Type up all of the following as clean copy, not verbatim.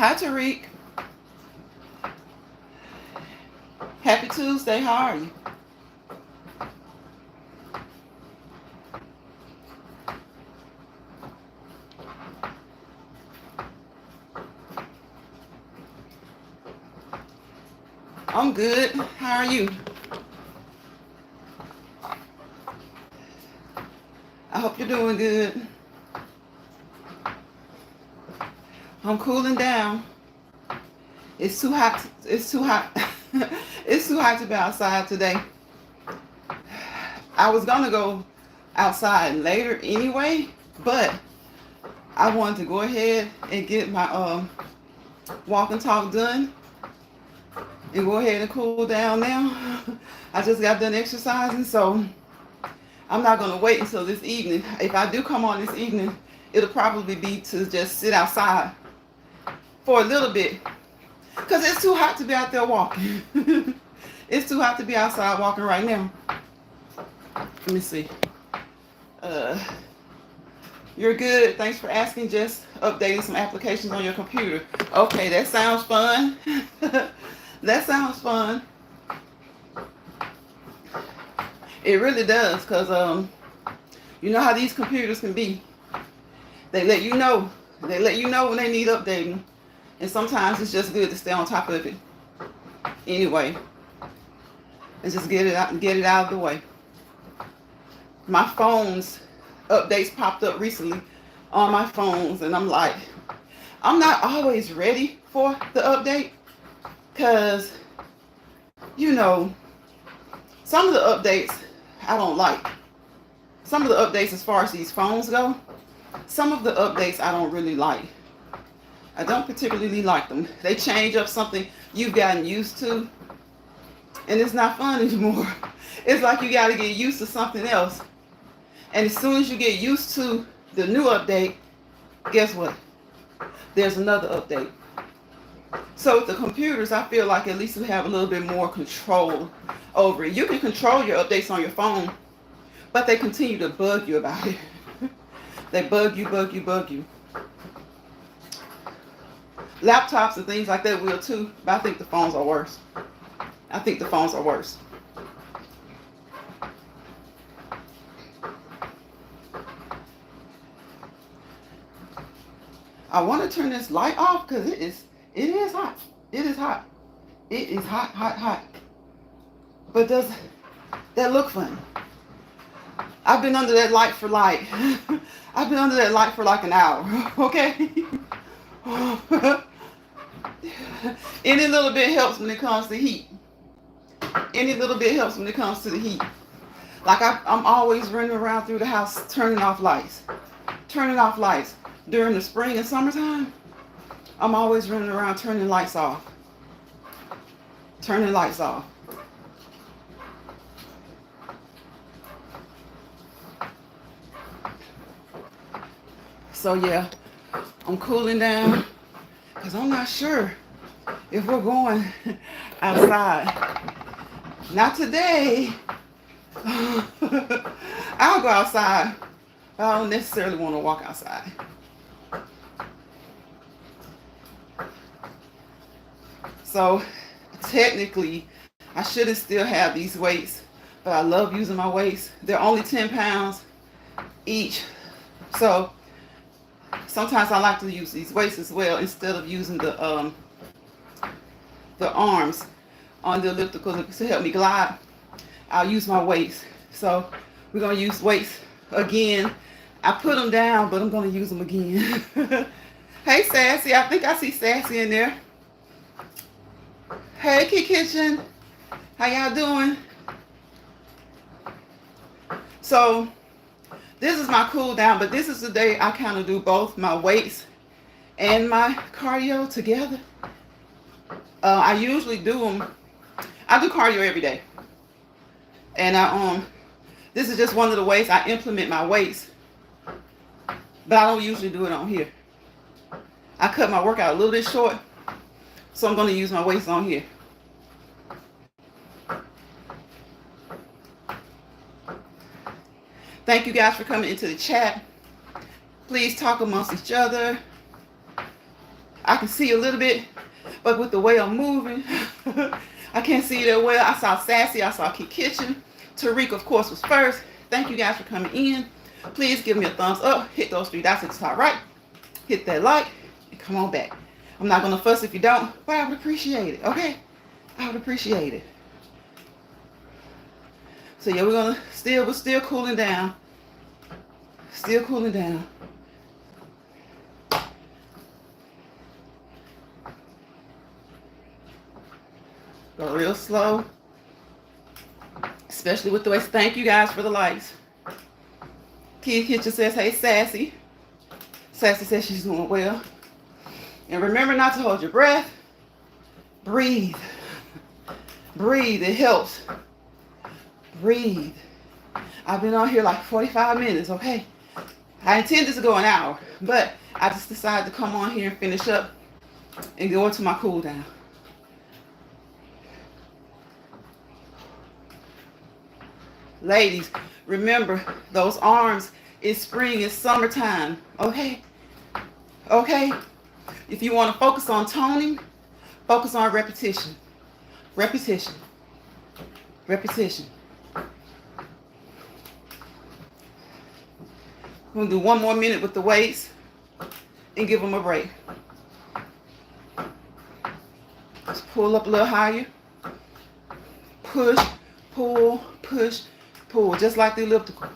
Hi, Tariq. Happy Tuesday. How are you? I'm good. How are you? I hope you're doing good. I'm cooling down. It's too hot. It's too hot. It's too hot to be outside today. I was gonna go outside later anyway, but I wanted to go ahead and get my walk and talk done and go ahead and cool down now. I just got done exercising, so I'm not gonna wait until this evening. If I do come on this evening, it'll probably be to just sit outside for a little bit because it's too hot to be out there walking. It's too hot to be outside walking right now. Let me see. Uh, you're good. Thanks for asking. Just updating some applications on your computer. Okay, that sounds fun. That sounds fun. It really does, because you know how these computers can be. They let you know. They let you know when they need updating. And sometimes it's just good to stay on top of it. Anyway, and just get it out and get it out of the way. My phone's updates popped up recently on my phones, and I'm like, I'm not always ready for the update, because you know, some of the updates I don't like. Some of the updates as far as these phones go, some of the updates I don't really like. I don't particularly like them. They change up something you've gotten used to, and it's not fun anymore. It's like you got to get used to something else. And as soon as you get used to the new update, guess what? There's another update. So with the computers, I feel like at least we have a little bit more control over it. You can control your updates on your phone, but they continue to bug you about it. They bug you, bug you, bug you. Laptops and things like that will too, but I think the phones are worse. I think the phones are worse. I want to turn this light off because it is hot. It is hot. It is hot, hot, hot. But does that look fun? I've been under that light for like I've been under that light for like an hour. Okay. Any little bit helps when it comes to heat. Any little bit helps when it comes to the heat. Like I'm always running around through the house turning off lights. Turning off lights. During the spring and summertime, I'm always running around turning lights off. Turning lights off. So yeah, I'm cooling down because I'm not sure if we're going outside. Not today. I'll go outside, but I don't necessarily want to walk outside. So technically, I shouldn't still have these weights, but I love using my weights. They're only 10 pounds each. So sometimes I like to use these weights as well instead of using the arms on the elliptical to help me glide. I'll use my weights. So we're going to use weights again. I put them down, but I'm going to use them again. Hey, Sassy. I think I see Sassy in there. Hey, Key Kitchen. How y'all doing? So this is my cool down, but this is the day I kind of do both my weights and my cardio together. I usually do them. I do cardio every day. And this is just one of the ways I implement my weights. But I don't usually do it on here. I cut my workout a little bit short, so I'm going to use my weights on here. Thank you guys for coming into the chat. Please talk amongst each other. I can see a little bit, but with the way I'm moving, I can't see that well. I saw Sassy, I saw Key Kitchen. Tariq, of course, was first. Thank you guys for coming in. Please give me a thumbs up. Hit those 3 dots at the top right. Hit that like, and come on back. I'm not going to fuss if you don't, but I would appreciate it, okay? I would appreciate it. So yeah, we're still cooling down. Still cooling down. Go real slow. Especially with the waist. Thank you guys for the likes. Key Kitchen says, hey, Sassy. Sassy says she's doing well. And remember not to hold your breath. Breathe. Breathe. It helps. Breathe. I've been on here like 45 minutes, okay? I intended to go an hour, but I just decided to come on here and finish up and go into my cool down. Ladies, remember, those arms, it's spring, it's summertime, okay? Okay? If you want to focus on toning, focus on repetition. Repetition. Repetition. We're going to do 1 more minute with the weights and give them a break. Just pull up a little higher. Push, pull, push, pull, just like the elliptical.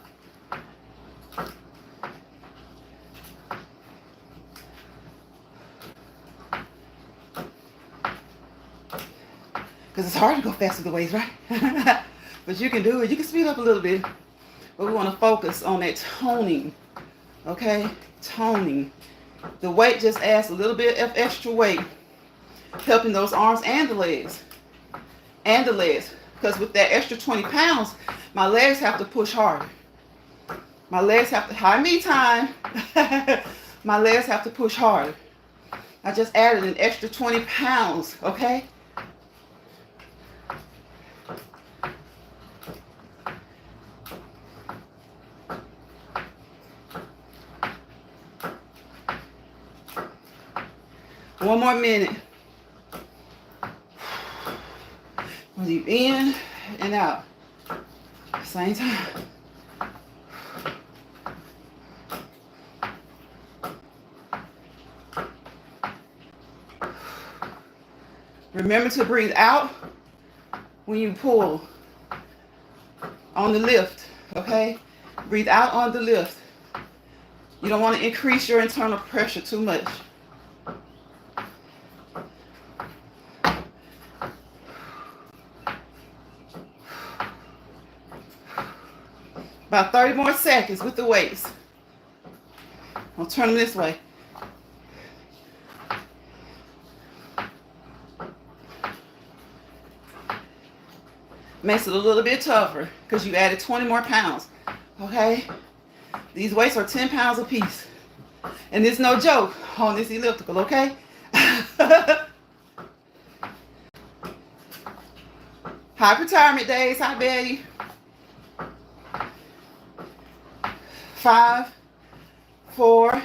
Because it's hard to go fast with the weights, right? But you can do it. You can speed up a little bit. But we want to focus on that toning. Okay? Toning. The weight just adds a little bit of extra weight, helping those arms and the legs. And the legs. Because with that extra 20 pounds, my legs have to push harder. My legs have to, high me time. My legs have to push harder. I just added an extra 20 pounds, okay? One more minute. Deep in and out. Same time. Remember to breathe out when you pull on the lift, okay? Breathe out on the lift. You don't want to increase your internal pressure too much. About 30 more seconds with the weights. I'll turn them this way. Makes it a little bit tougher because you added 20 more pounds. Okay? These weights are 10 pounds a piece. And it's no joke on this elliptical, okay? Happy retirement days. Hi, Betty. 5, 4,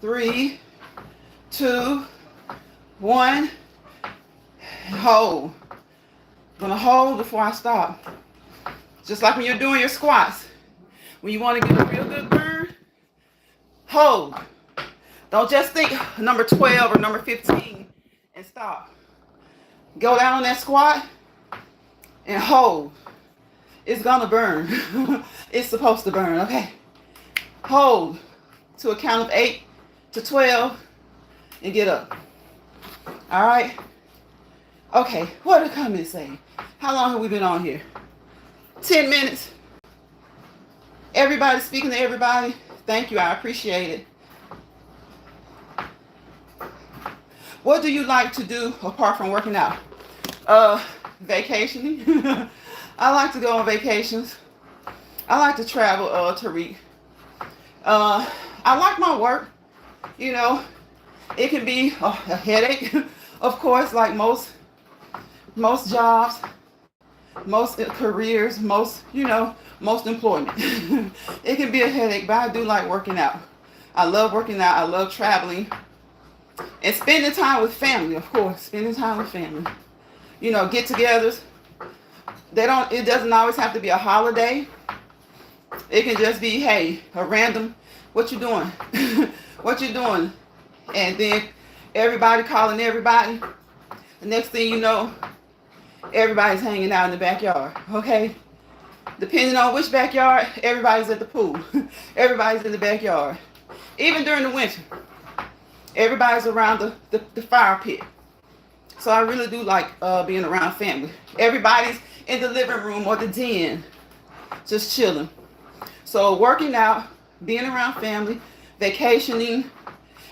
3, 2, 1. Hold. I'm gonna hold before I stop. Just like when you're doing your squats. When you want to get a real good burn, hold. Don't just think number 12 or number 15 and stop. Go down on that squat and hold. It's gonna burn. It's supposed to burn, okay? Hold to a count of 8 to 12 and get up. All right? Okay, what are the comments saying? How long have we been on here? 10 minutes. Everybody speaking to everybody. Thank you, I appreciate it. What do you like to do apart from working out? Vacationing. I like to go on vacations. I like to travel, Tariq. I like my work. You know, it can be a headache, of course, like most jobs, most careers, most employment. It can be a headache, but I do like working out. I love working out. I love traveling. And spending time with family, of course. Spending time with family. You know, get-togethers. It doesn't always have to be a holiday. It can just be, hey, a random, what you doing? What you doing? And then everybody calling everybody. The next thing you know, everybody's hanging out in the backyard, okay? Depending on which backyard, everybody's at the pool. Everybody's in the backyard. Even during the winter, everybody's around the fire pit. So I really do like being around family. Everybody's in the living room or the den, just chilling. So working out, being around family, vacationing,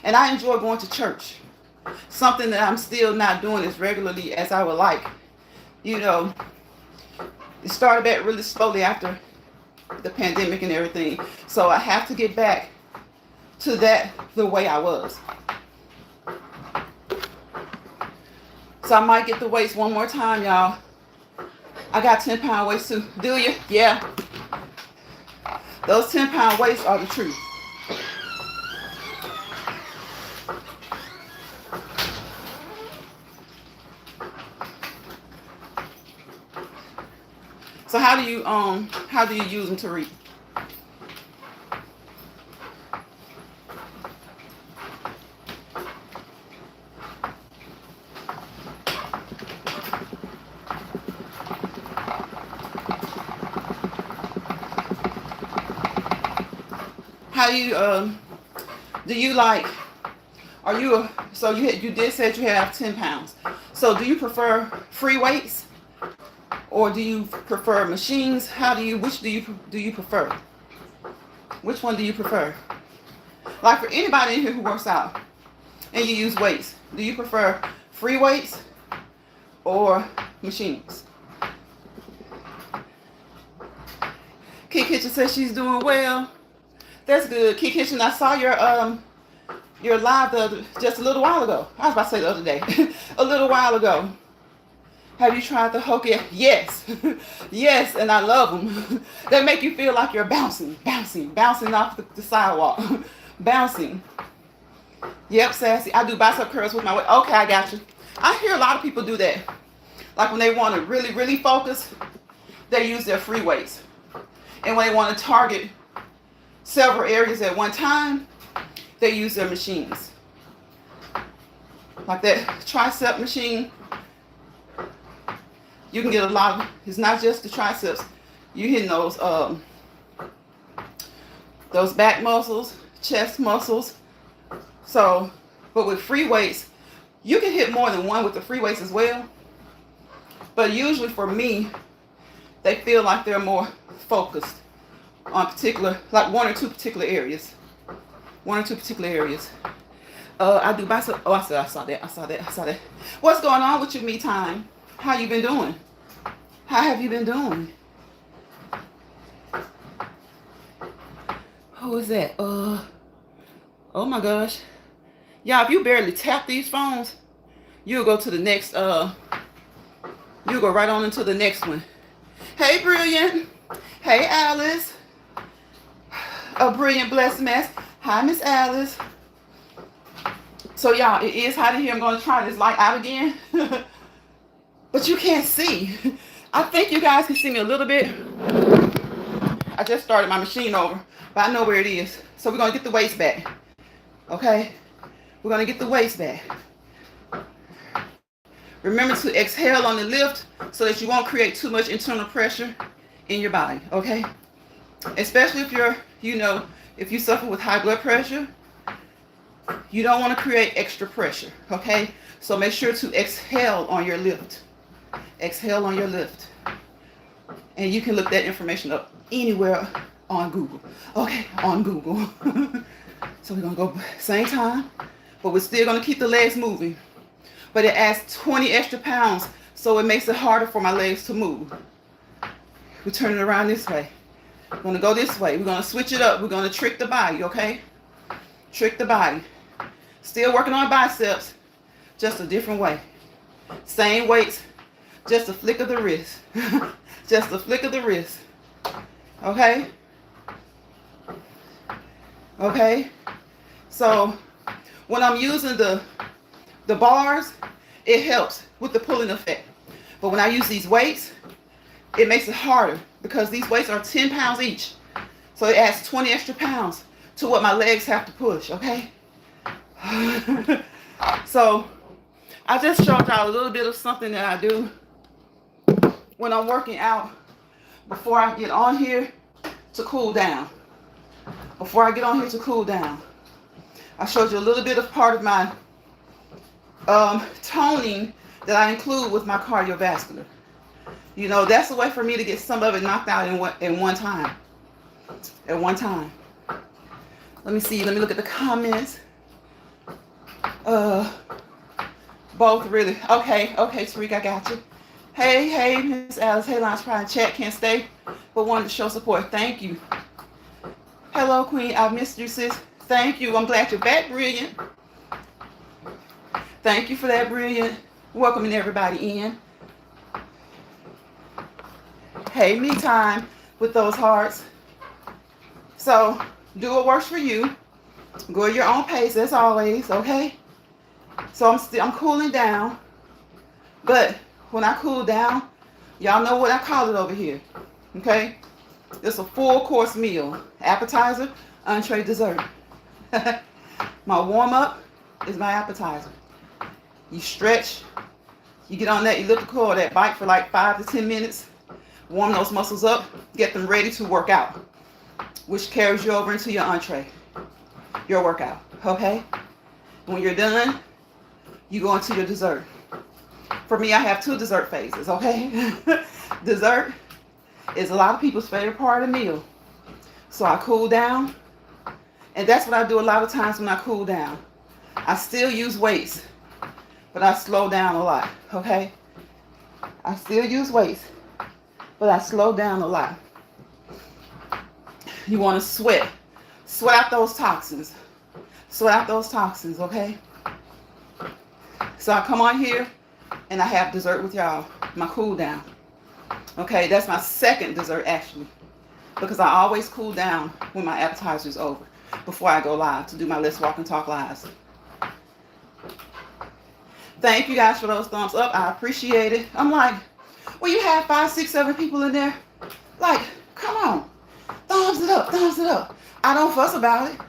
and I enjoy going to church. Something that I'm still not doing as regularly as I would like. You know, it started back really slowly after the pandemic and everything. So I have to get back to that the way I was. So I might get the weights one more time, y'all. I got 10-pound weights too. Do you? Yeah. Those 10-pound weights are the truth. So how do you use them, Tariq? How do you like, so you did say you have 10 pounds. So do you prefer free weights or do you prefer machines? Which do you prefer? Which one do you prefer? Like for anybody in here who works out and you use weights, do you prefer free weights or machines? Key Kitchen says she's doing well. That's good. Key Kitchen, I saw your live just a little while ago. I was about to say the other day. A little while ago. Have you tried the Hoka? Yes. Yes, and I love them. They make you feel like you're bouncing off the sidewalk. Bouncing. Yep, Sassy. I do bicep curls with my weight. Okay, I got you. I hear a lot of people do that. Like when they want to really, really focus, they use their free weights. And when they want to target several areas at one time, they use their machines. Like that tricep machine, you can get a lot of, it's not just the triceps, you hitting those back muscles, chest muscles. So, but with free weights, you can hit more than one with the free weights as well. But usually for me, they feel like they're more focused on particular, like one or two particular areas. I do bicep. Oh, I saw that. What's going on with you, me time? How you been doing? How have you been doing? Who is that? Oh my gosh. Y'all, if you barely tap these phones, you'll go to the next, you'll go right on into the next one. Hey, Brilliant. Hey, Alice. A brilliant blessed mess. Hi, Miss Alice. So y'all, it is hot in here. I'm going to try this light out again. But you can't see. I think you guys can see me a little bit. I just started my machine over, but I know where it is. So we're going to get the weights back. Okay? We're going to get the weights back. Remember to exhale on the lift so that you won't create too much internal pressure in your body. Okay? Especially if you're, if you suffer with high blood pressure, you don't want to create extra pressure, okay? So make sure to exhale on your lift. Exhale on your lift. And you can look that information up anywhere on Google. Okay, on Google. So we're going to go same time, but we're still going to keep the legs moving. But it adds 20 extra pounds, so it makes it harder for my legs to move. We turn it around this way. We're going to go this way. We're going to switch it up. We're going to trick the body, okay? Trick the body. Still working on biceps, just a different way. Same weights, just a flick of the wrist. Just a flick of the wrist. Okay? Okay? So, When I'm using the bars, it helps with the pulling effect. But when I use these weights, it makes it harder because these weights are 10 pounds each. So it adds 20 extra pounds to what my legs have to push, okay? So I just showed y'all a little bit of something that I do when I'm working out before I get on here to cool down. Before I get on here to cool down. I showed you a little bit of part of my toning that I include with my cardiovascular. You know, that's a way for me to get some of it knocked out in one time. At one time. Let me see. Let me look at the comments. Both really. Okay, Tariq, I got you. Hey, Miss Alice. Hey, Lounge Pride chat. Can't stay, but wanted to show support. Thank you. Hello, Queen. I've missed you, sis. Thank you. I'm glad you're back, Brilliant. Thank you for that, Brilliant. Welcoming everybody in. Hey, me time with those hearts. So, do what works for you. Go at your own pace, as always, okay? So I'm cooling down. But when I cool down, y'all know what I call it over here, okay? It's a full course meal. Appetizer, entree, dessert. My warm-up is my appetizer. You stretch, you get on that elliptical or that bike for like 5 to 10 minutes, warm those muscles up, get them ready to work out, which carries you over into your entree, your workout, okay? When you're done, you go into your dessert. For me, I have 2 dessert phases, okay? Dessert is a lot of people's favorite part of the meal. So I cool down, and that's what I do a lot of times when I cool down. I still use weights, but I slow down a lot, okay? I still use weights, but I slow down a lot. You want to sweat. Sweat out those toxins. Sweat out those toxins, okay? So I come on here, and I have dessert with y'all, my cool down. Okay, that's my second dessert actually, because I always cool down when my appetizer is over before I go live to do my Let's Walk and Talk lives. Thank you guys for those thumbs up. I appreciate it. I'm like, well, you have 5, 6, 7 people in there. Like, come on, thumbs it up, thumbs it up. I don't fuss about it.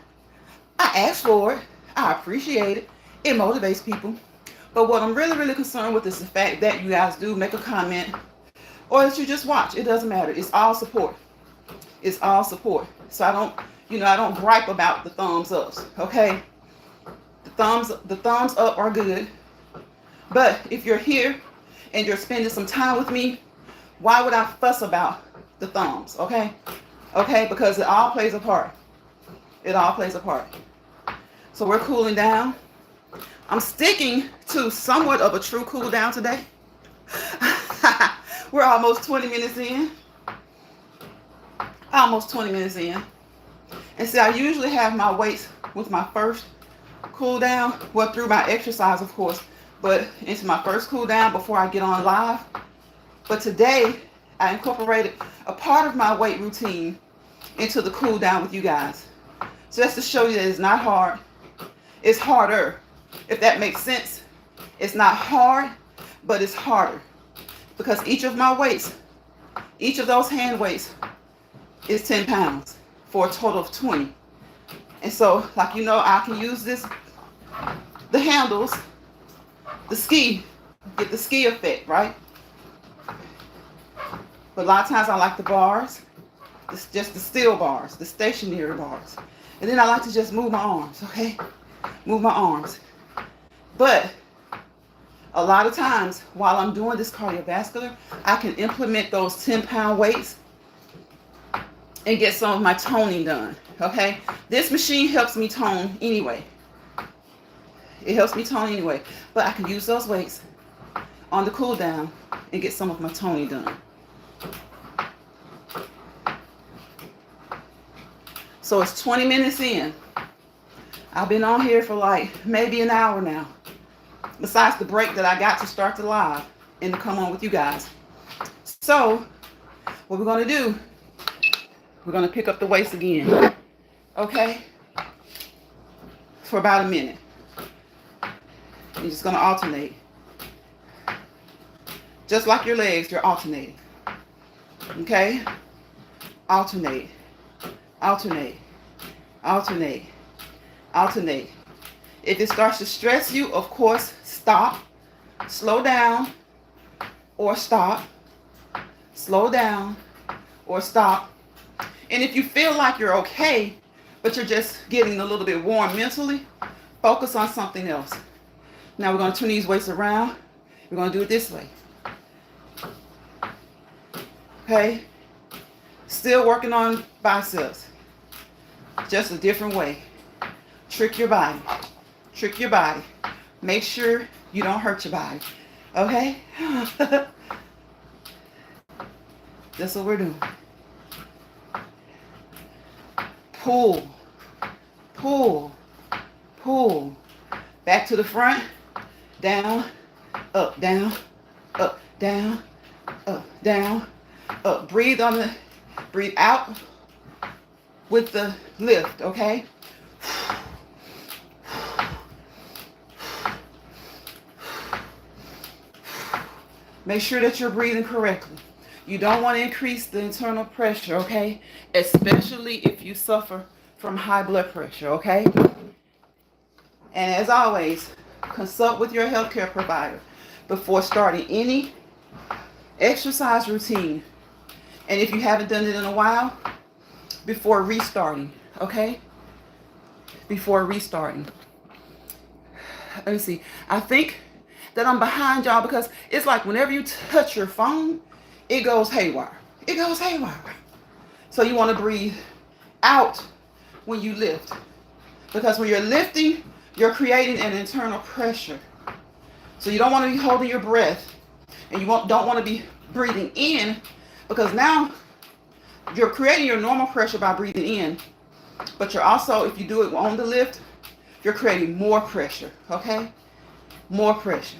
I ask for it. I appreciate it. It motivates people. But what I'm really, really concerned with is the fact that you guys do make a comment or that you just watch. It doesn't matter. It's all support. It's all support. So I don't gripe about the thumbs ups, okay? The thumbs up are good. But if you're here and you're spending some time with me, why would I fuss about the thumbs, okay? Okay, because it all plays a part. It all plays a part. So we're cooling down. I'm sticking to somewhat of a true cool down today. We're almost 20 minutes in. Almost 20 minutes in. And see, I usually have my weights with my first cool down. Well, through my exercise, of course. But into my first cool down before I get on live. But today, I incorporated a part of my weight routine into the cool down with you guys. So just to show you that it's not hard. It's harder. If that makes sense. It's not hard, but it's harder. Because each of my weights, each of those hand weights is 10 pounds for a total of 20. And so, like you know, I can use the handles, the ski, get the ski effect, right? But a lot of times I like the bars, just the steel bars, the stationary bars. And then I like to just move my arms, okay? Move my arms. But a lot of times while I'm doing this cardiovascular, I can implement those 10-pound weights and get some of my toning done, okay? This machine helps me tone anyway. It helps me tone anyway. But I can use those weights on the cool down and get some of my toning done. So it's 20 minutes in. I've been on here for like maybe an hour now. Besides the break that I got to start the live and to come on with you guys. So what we're going to do, we're going to pick up the weights again. Okay? For about a minute. You're just going to alternate. Just like your legs, you're alternating. Okay? Alternate. Alternate. Alternate. Alternate. If it starts to stress you, of course, stop. Slow down or stop. Slow down or stop. And if you feel like you're okay, but you're just getting a little bit warm mentally, focus on something else. Now we're going to turn these weights around. We're going to do it this way. Okay? Still working on biceps. Just a different way. Trick your body. Trick your body. Make sure you don't hurt your body. Okay? That's what we're doing. Pull. Pull. Pull. Back to the front. Down. Up. Down. Up. Down. Up. Down. Up. Breathe on the. Breathe out with the lift. Okay? Make sure that you're breathing correctly. You don't want to increase the internal pressure, okay? Especially if you suffer from high blood pressure, okay? And as always, consult with your healthcare provider before starting any exercise routine. And if you haven't done it in a while, before restarting, okay? Before restarting. Let me see. I think that I'm behind y'all because it's like whenever you touch your phone, it goes haywire. It goes haywire. So you want to breathe out when you lift. Because when you're lifting, you're creating an internal pressure. So you don't want to be holding your breath. And you don't want to be breathing in, because now you're creating your normal pressure by breathing in. But you're also, if you do it on the lift, you're creating more pressure. Okay? More pressure.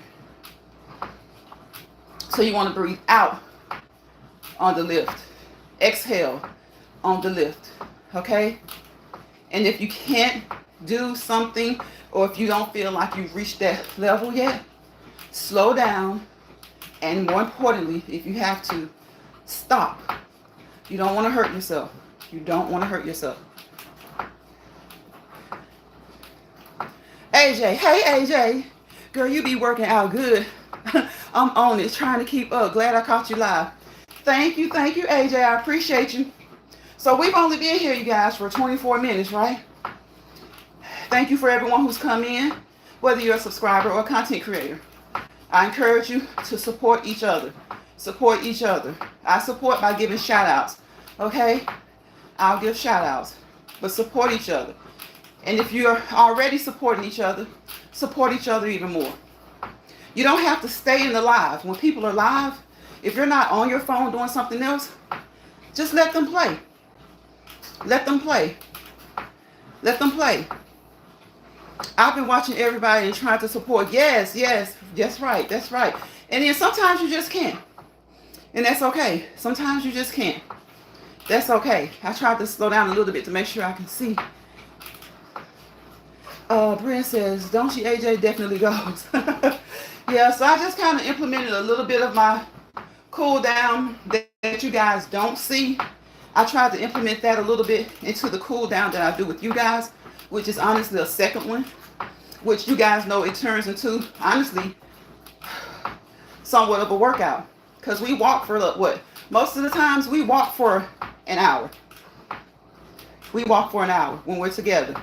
So you want to breathe out on the lift. Exhale on the lift. Okay? And if you can't do something, or if you don't feel like you've reached that level yet, slow down. And more importantly, if you have to, stop. You don't want to hurt yourself. You don't want to hurt yourself. AJ, hey AJ. Girl, you be working out good. I'm on it, trying to keep up. Glad I caught you live. Thank you, AJ. I appreciate you. So we've only been here, you guys, for 24 minutes, right? Thank you for everyone who's come in, whether you're a subscriber or a content creator. I encourage you to support each other. Support each other. I support by giving shout outs. Okay? I'll give shout outs. But support each other. And if you're already supporting each other, support each other even more. You don't have to stay in the live. When people are live, if you're not on your phone doing something else, just let them play. Let them play. Let them play. I've been watching everybody and trying to support. Yes, that's right, that's right. And then sometimes you just can't. And that's okay. Sometimes you just can't. That's okay. I tried to slow down a little bit to make sure I can see. Brent says, don't you, AJ? Definitely goes. Yeah, so I just kind of implemented a little bit of my cool down that you guys don't see. I tried to implement that a little bit into the cool down that I do with you guys, which is honestly a second one, which you guys know it turns into, honestly, somewhat of a workout. Because we walk for, what? Most of the times we walk for an hour. We walk for an hour when we're together.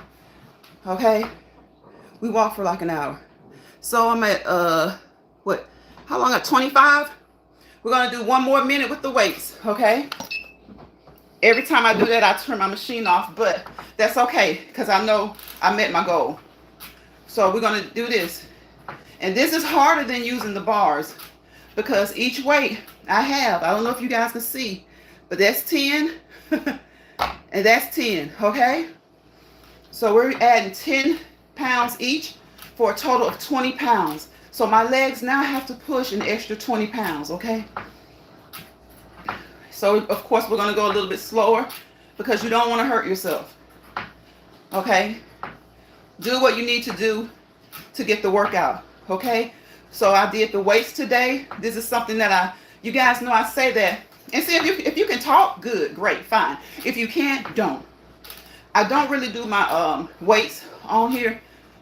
Okay? We walk for like an hour. So I'm at, what? How long? At 25? We're going to do one more minute with the weights. Okay? Every time I do that, I turn my machine off, but that's okay because I know I met my goal. So we're going to do this. And this is harder than using the bars because each weight I don't know if you guys can see, but that's 10 and that's 10, okay? So we're adding 10 pounds each for a total of 20 pounds. So my legs now have to push an extra 20 pounds, okay? So, of course, we're going to go a little bit slower because you don't want to hurt yourself. Okay? Do what you need to do to get the workout. Okay, so I did the weights today. This is something that you guys know I say that. And see, if you can talk, good, great, fine. If you can't, don't. I don't really do my weights on here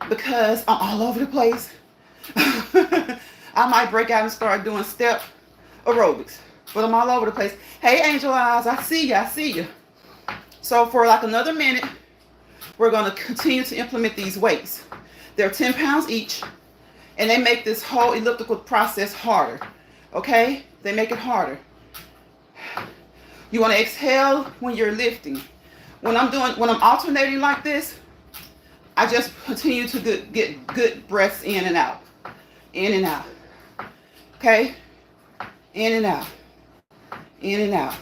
because I'm all over the place. I might break out and start doing step aerobics, but I'm all over the place. Hey, Angel Eyes, I see you, I see you. So for like another minute, we're going to continue to implement these weights. They're 10 pounds each, and they make this whole elliptical process harder. Okay? They make it harder. You want to exhale when you're lifting. When I'm alternating like this, I just continue to get good breaths in and out. In and out. Okay? In and out. In and out.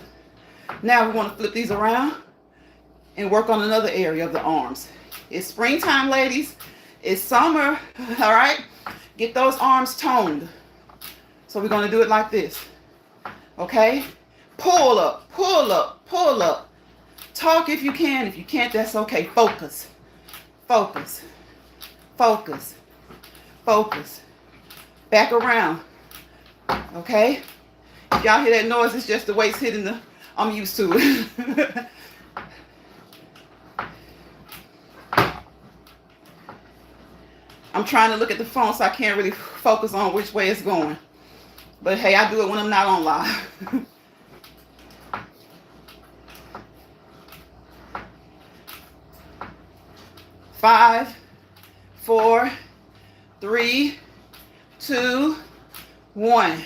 Now we want to flip these around and work on another area of the arms. It's springtime, ladies. It's summer. All right? Get those arms toned. So we're going to do it like this. Okay? Pull up, pull up, pull up. Talk if you can. If you can't, that's okay. Focus. Focus. Focus. Focus. Back around. Okay? If y'all hear that noise, it's just the weights hitting the... I'm used to it. I'm trying to look at the phone, so I can't really focus on which way it's going. But hey, I do it when I'm not on live. Five, 4, 3, 2, 1.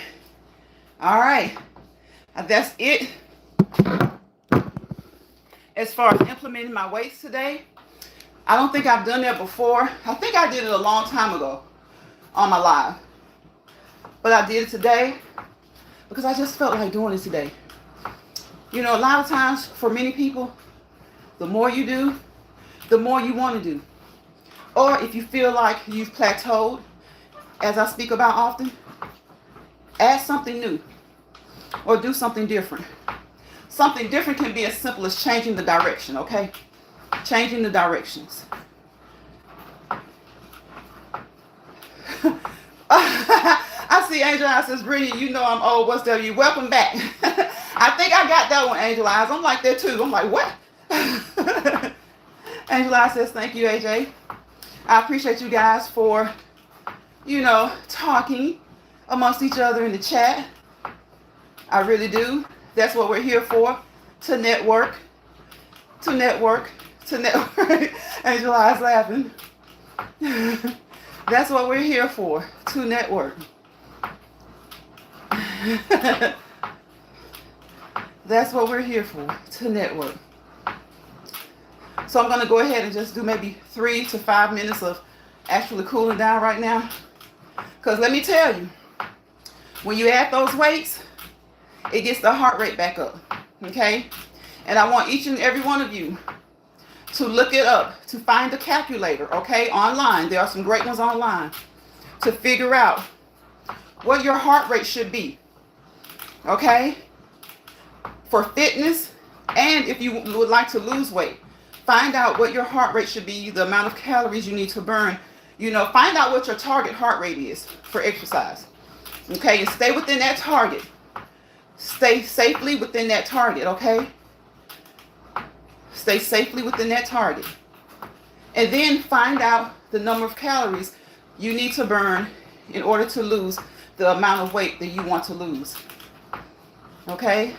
All right. That's it. As far as implementing my weights today, I don't think I've done that before. I think I did it a long time ago on my live. But I did it today because I just felt like doing it today. You know, a lot of times for many people, the more you do, the more you want to do. Or if you feel like you've plateaued, as I speak about often, add something new or do something different. Something different can be as simple as changing the direction, okay? Changing the directions. I see Angel Eyes says, Brittany, you know I'm old. What's W? Welcome back. I think I got that one, Angel Eyes. I'm like that too. I'm like, what? Angel Eyes says, thank you, AJ. I appreciate you guys for, you know, talking amongst each other in the chat. I really do. That's what we're here for. To network. To network. To network. Angel Eyes laughing. That's what we're here for. To network. That's what we're here for. To network. So I'm going to go ahead and just do maybe 3 to 5 minutes of actually cooling down right now. Because let me tell you, when you add those weights, it gets the heart rate back up. Okay? And I want each and every one of you to look it up, to find a calculator, okay, online. There are some great ones online to figure out what your heart rate should be, okay, for fitness. And if you would like to lose weight, find out what your heart rate should be, the amount of calories you need to burn. You know, find out what your target heart rate is for exercise, okay, and stay within that target. Stay safely within that target, okay? Stay safely within that target. And then find out the number of calories you need to burn in order to lose the amount of weight that you want to lose. Okay?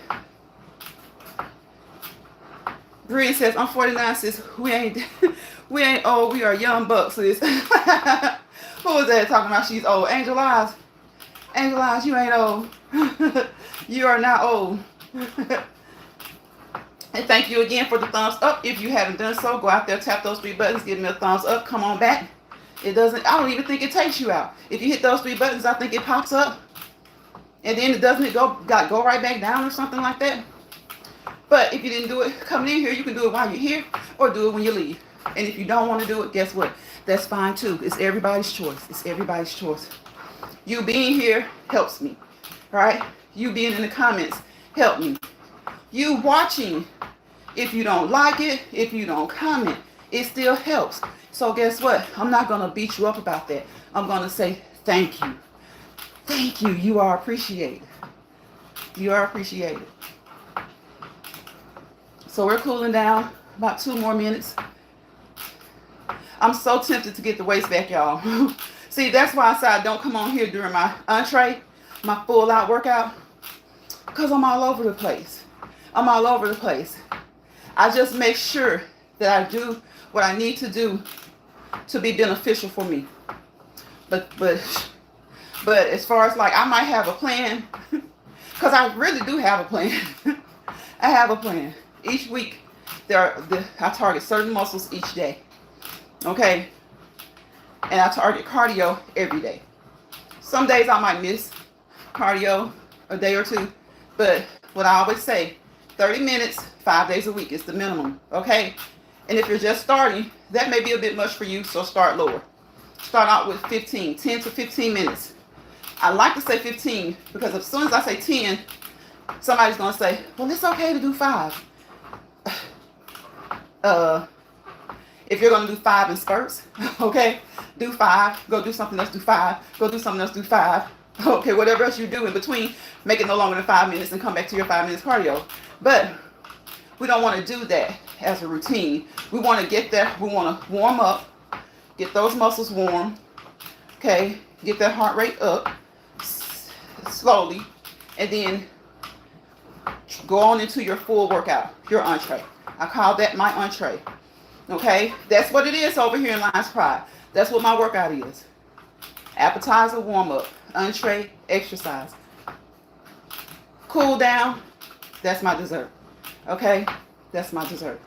Bree says, I'm 49, sis. We ain't old. We are young bucks, sis. Who was that talking about she's old? Angel Eyes. Angel Eyes, you ain't old. You are not old. And thank you again for the thumbs up. If you haven't done so, go out there, tap those 3 buttons, give me a thumbs up, come on back. I don't even think it takes you out. If you hit those 3 buttons, I think it pops up. And then it doesn't go right back down or something like that. But if you didn't do it coming in here, you can do it while you're here or do it when you leave. And if you don't want to do it, guess what? That's fine too. It's everybody's choice. It's everybody's choice. You being here helps me. Right? You being in the comments help me. You watching, if you don't like it, if you don't comment, it still helps. So guess what? I'm not going to beat you up about that. I'm going to say Thank you. Thank you. You are appreciated. You are appreciated. So we're cooling down about 2 more minutes. I'm so tempted to get the weights back, y'all. See, that's why I said I don't come on here during my entree, my full out workout, because I'm all over the place. I'm all over the place. I just make sure that I do what I need to do to be beneficial for me. But as far as like, I might have a plan, because I really do have a plan. I have a plan. Each week, I target certain muscles each day. Okay? And I target cardio every day. Some days I might miss cardio a day or two. But what I always say, 30 minutes, 5 days a week is the minimum. Okay? And if you're just starting, that may be a bit much for you, so start lower. Start out with 10 to 15 minutes. I like to say 15 because as soon as I say 10, somebody's going to say, well, it's okay to do 5. If you're going to do 5 in spurts, okay, do 5, go do something else, do 5, go do something else, do 5. Okay, whatever else you do in between, make it no longer than 5 minutes and come back to your 5 minutes cardio. But we don't want to do that as a routine. We want to get there, we want to warm up, get those muscles warm, okay, get that heart rate up slowly, and then go on into your full workout, your entree. I call that my entree. Okay, that's what it is over here in Lions Pride. That's what my workout is. Appetizer, warm up, entree, exercise. Cool down, that's my dessert. Okay, that's my dessert.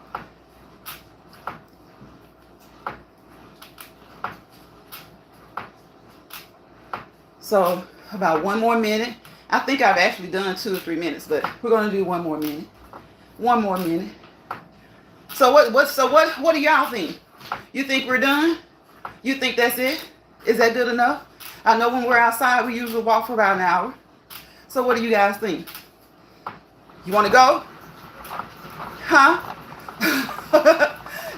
So about 1 more minute. I think I've actually done 2 or 3 minutes, but we're gonna do 1 more minute. 1 more minute. So what do y'all think? You think we're done? You think that's it? Is that good enough? I know when we're outside, we usually walk for about an hour. So what do you guys think? You want to go? Huh?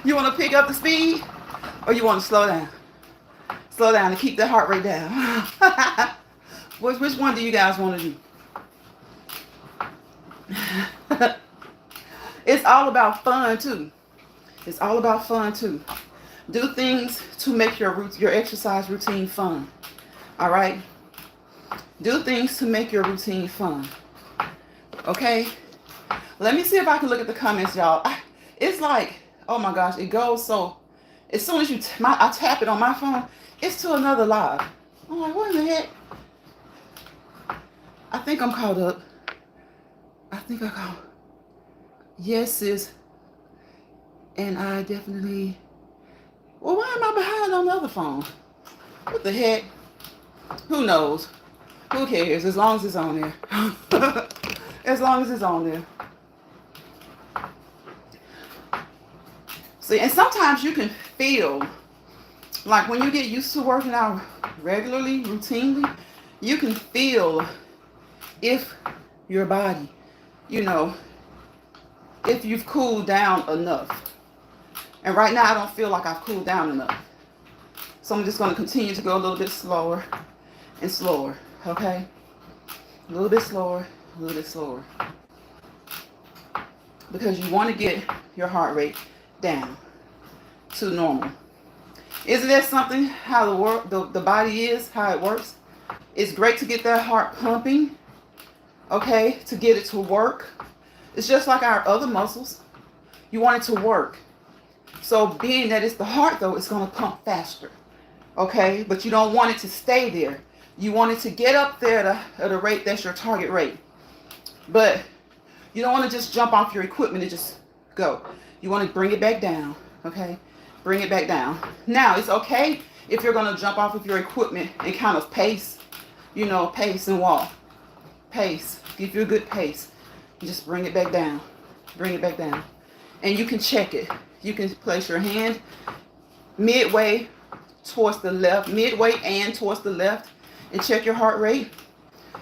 You want to pick up the speed? Or you want to slow down? Slow down to keep the heart rate down. Which one do you guys want to do? It's all about fun too. It's all about fun too. Do things to make your exercise routine fun. All right? Do things to make your routine fun. Okay? Let me see if I can look at the comments, y'all. It's like, oh my gosh, it goes so. As soon as I tap it on my phone, it's to another live. I'm like, what in the heck? I think I'm caught up. Yes, sis. And I definitely. Well, why am I behind on the other phone? What the heck? Who knows? Who cares? As long as it's on there. As long as it's on there. See, and sometimes you can feel like when you get used to working out regularly, routinely, you can feel if your body, if you've cooled down enough. And right now I don't feel like I've cooled down enough. So I'm just going to continue to go a little bit slower and slower, okay? A little bit slower, a little bit slower. Because you want to get your heart rate down to normal. Isn't that something how the body is, how it works? It's great to get that heart pumping, okay, to get it to work. It's just like our other muscles. You want it to work. So being that it's the heart, though, it's going to pump faster, okay? But you don't want it to stay there. You want it to get up there at a rate that's your target rate. But you don't want to just jump off your equipment and just go. You want to bring it back down, okay? Bring it back down. Now, it's okay if you're going to jump off of your equipment and kind of pace, pace and walk. Pace. Give you a good pace. Just bring it back down. Bring it back down. And you can check it. You can place your hand midway towards the left, midway and towards the left, and check your heart rate.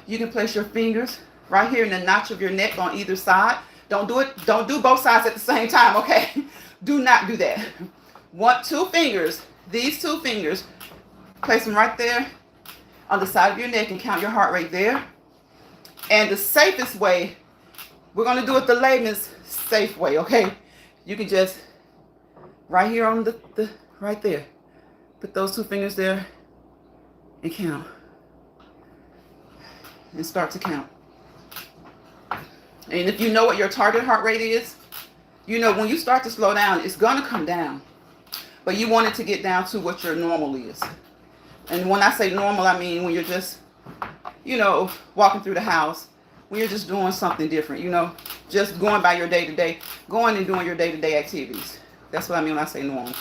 You can place your fingers right here in the notch of your neck on either side. Don't do it. Don't do both sides at the same time, okay? Do not do that. These two fingers, place them right there on the side of your neck and count your heart rate there. And the safest way, we're going to do it the layman's safe way, okay? You can just, right here on the right there, put those 2 fingers there and count. And start to count. And if you know what your target heart rate is, you know when you start to slow down, it's going to come down. But you want it to get down to what your normal is. And when I say normal, I mean when you're just, you know, walking through the house, when you're just doing something different, you know, just going by your day-to-day, going and doing your day-to-day activities. That's what I mean when I say normal.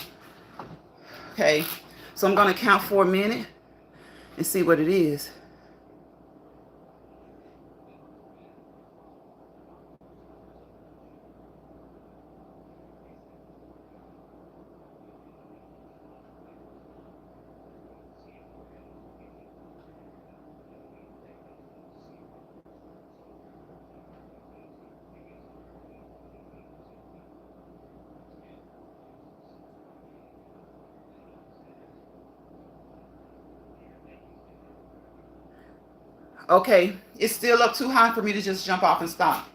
Okay, so I'm going to count for a minute and see what it is. Okay, it's still up too high for me to just jump off and stop.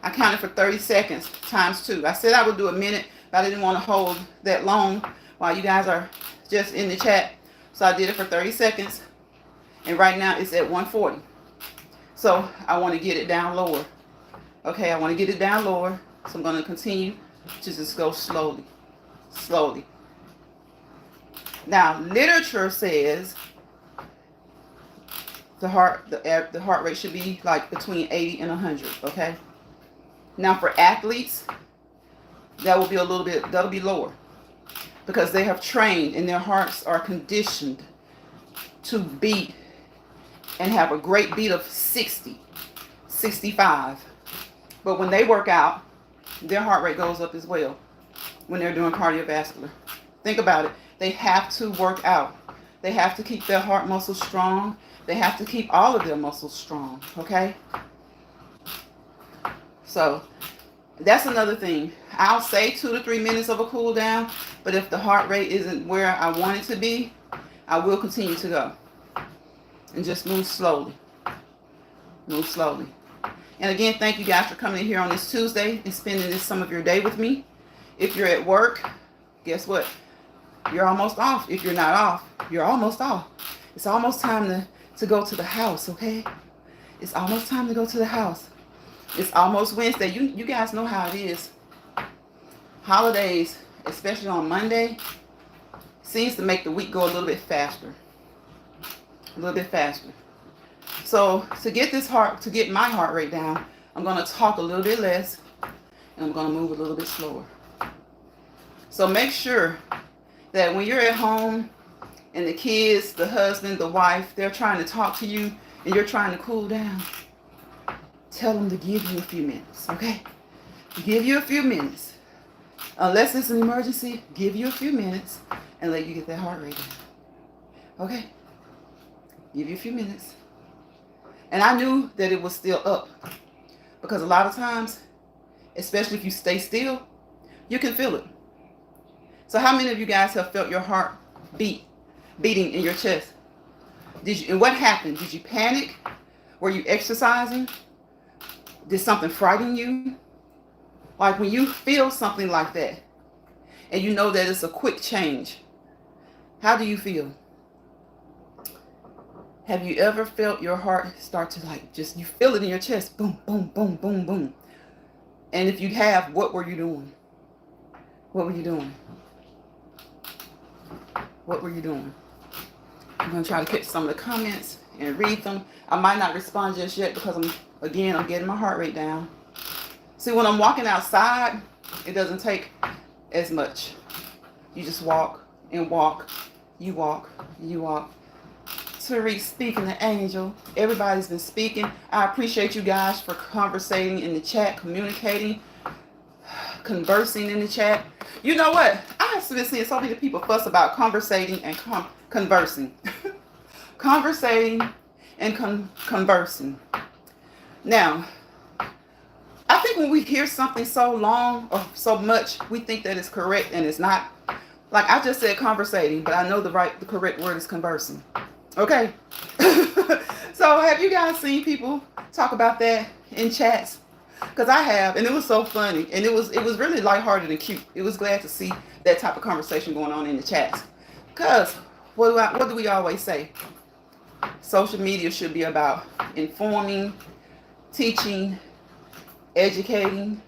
I counted for 30 seconds times 2. I said I would do a minute, but I didn't want to hold that long while you guys are just in the chat. So I did it for 30 seconds. And right now it's at 140. So I want to get it down lower. Okay, I want to get it down lower. So I'm going to continue to just go slowly. Slowly. Now, literature says the heart rate should be like between 80 and 100, okay? Now for athletes, that will be that'll be lower because they have trained and their hearts are conditioned to beat and have a great beat of 60, 65. But when they work out, their heart rate goes up as well when they're doing cardiovascular. Think about it. They have to work out. They have to keep their heart muscles strong. They have to keep all of their muscles strong, okay? So that's another thing. I'll say 2 to 3 minutes of a cool down, but if the heart rate isn't where I want it to be, I will continue to go. And just move slowly. Move slowly. And again, thank you guys for coming in here on this Tuesday and spending some of your day with me. If you're at work, guess what? You're almost off. If you're not off, you're almost off. It's almost time to go to the house, okay? It's almost time to go to the house. It's almost Wednesday. You guys know how it is. Holidays, especially on Monday, seems to make the week go a little bit faster. A little bit faster. So to get my heart rate down, I'm going to talk a little bit less and I'm going to move a little bit slower. So make sure that when you're at home and the kids, the husband, the wife, they're trying to talk to you and you're trying to cool down, tell them to give you a few minutes, okay? Give you a few minutes. Unless it's an emergency, give you a few minutes and let you get that heart rate down. Okay? Give you a few minutes. And I knew that it was still up because a lot of times, especially if you stay still, you can feel it. So how many of you guys have felt your heart beating in your chest? And what happened? Did you panic? Were you exercising? Did something frighten you? Like when you feel something like that and you know that it's a quick change, how do you feel? Have you ever felt your heart start to you feel it in your chest? Boom, boom, boom, boom, boom. And if you have, what were you doing? What were you doing? What were you doing? I'm going to try to catch some of the comments and read them. I might not respond just yet because I'm getting my heart rate down. See, when I'm walking outside, it doesn't take as much. You just walk and walk. You walk, you walk. Tariq speaking, the angel. Everybody's been speaking. I appreciate you guys for conversating in the chat, communicating, conversing in the chat. You know what? I have been seeing so many people fuss about conversating and conversing. Conversating and conversing. Now, I think when we hear something so long or so much, we think that it's correct and it's not. Like I just said conversating, but I know the correct word is conversing. Okay. So have you guys seen people talk about that in chats? Because I have, and it was so funny, and it was really lighthearted and cute. It was glad to see that type of conversation going on in the chats. Because what do we always say? Social media should be about informing, teaching, educating,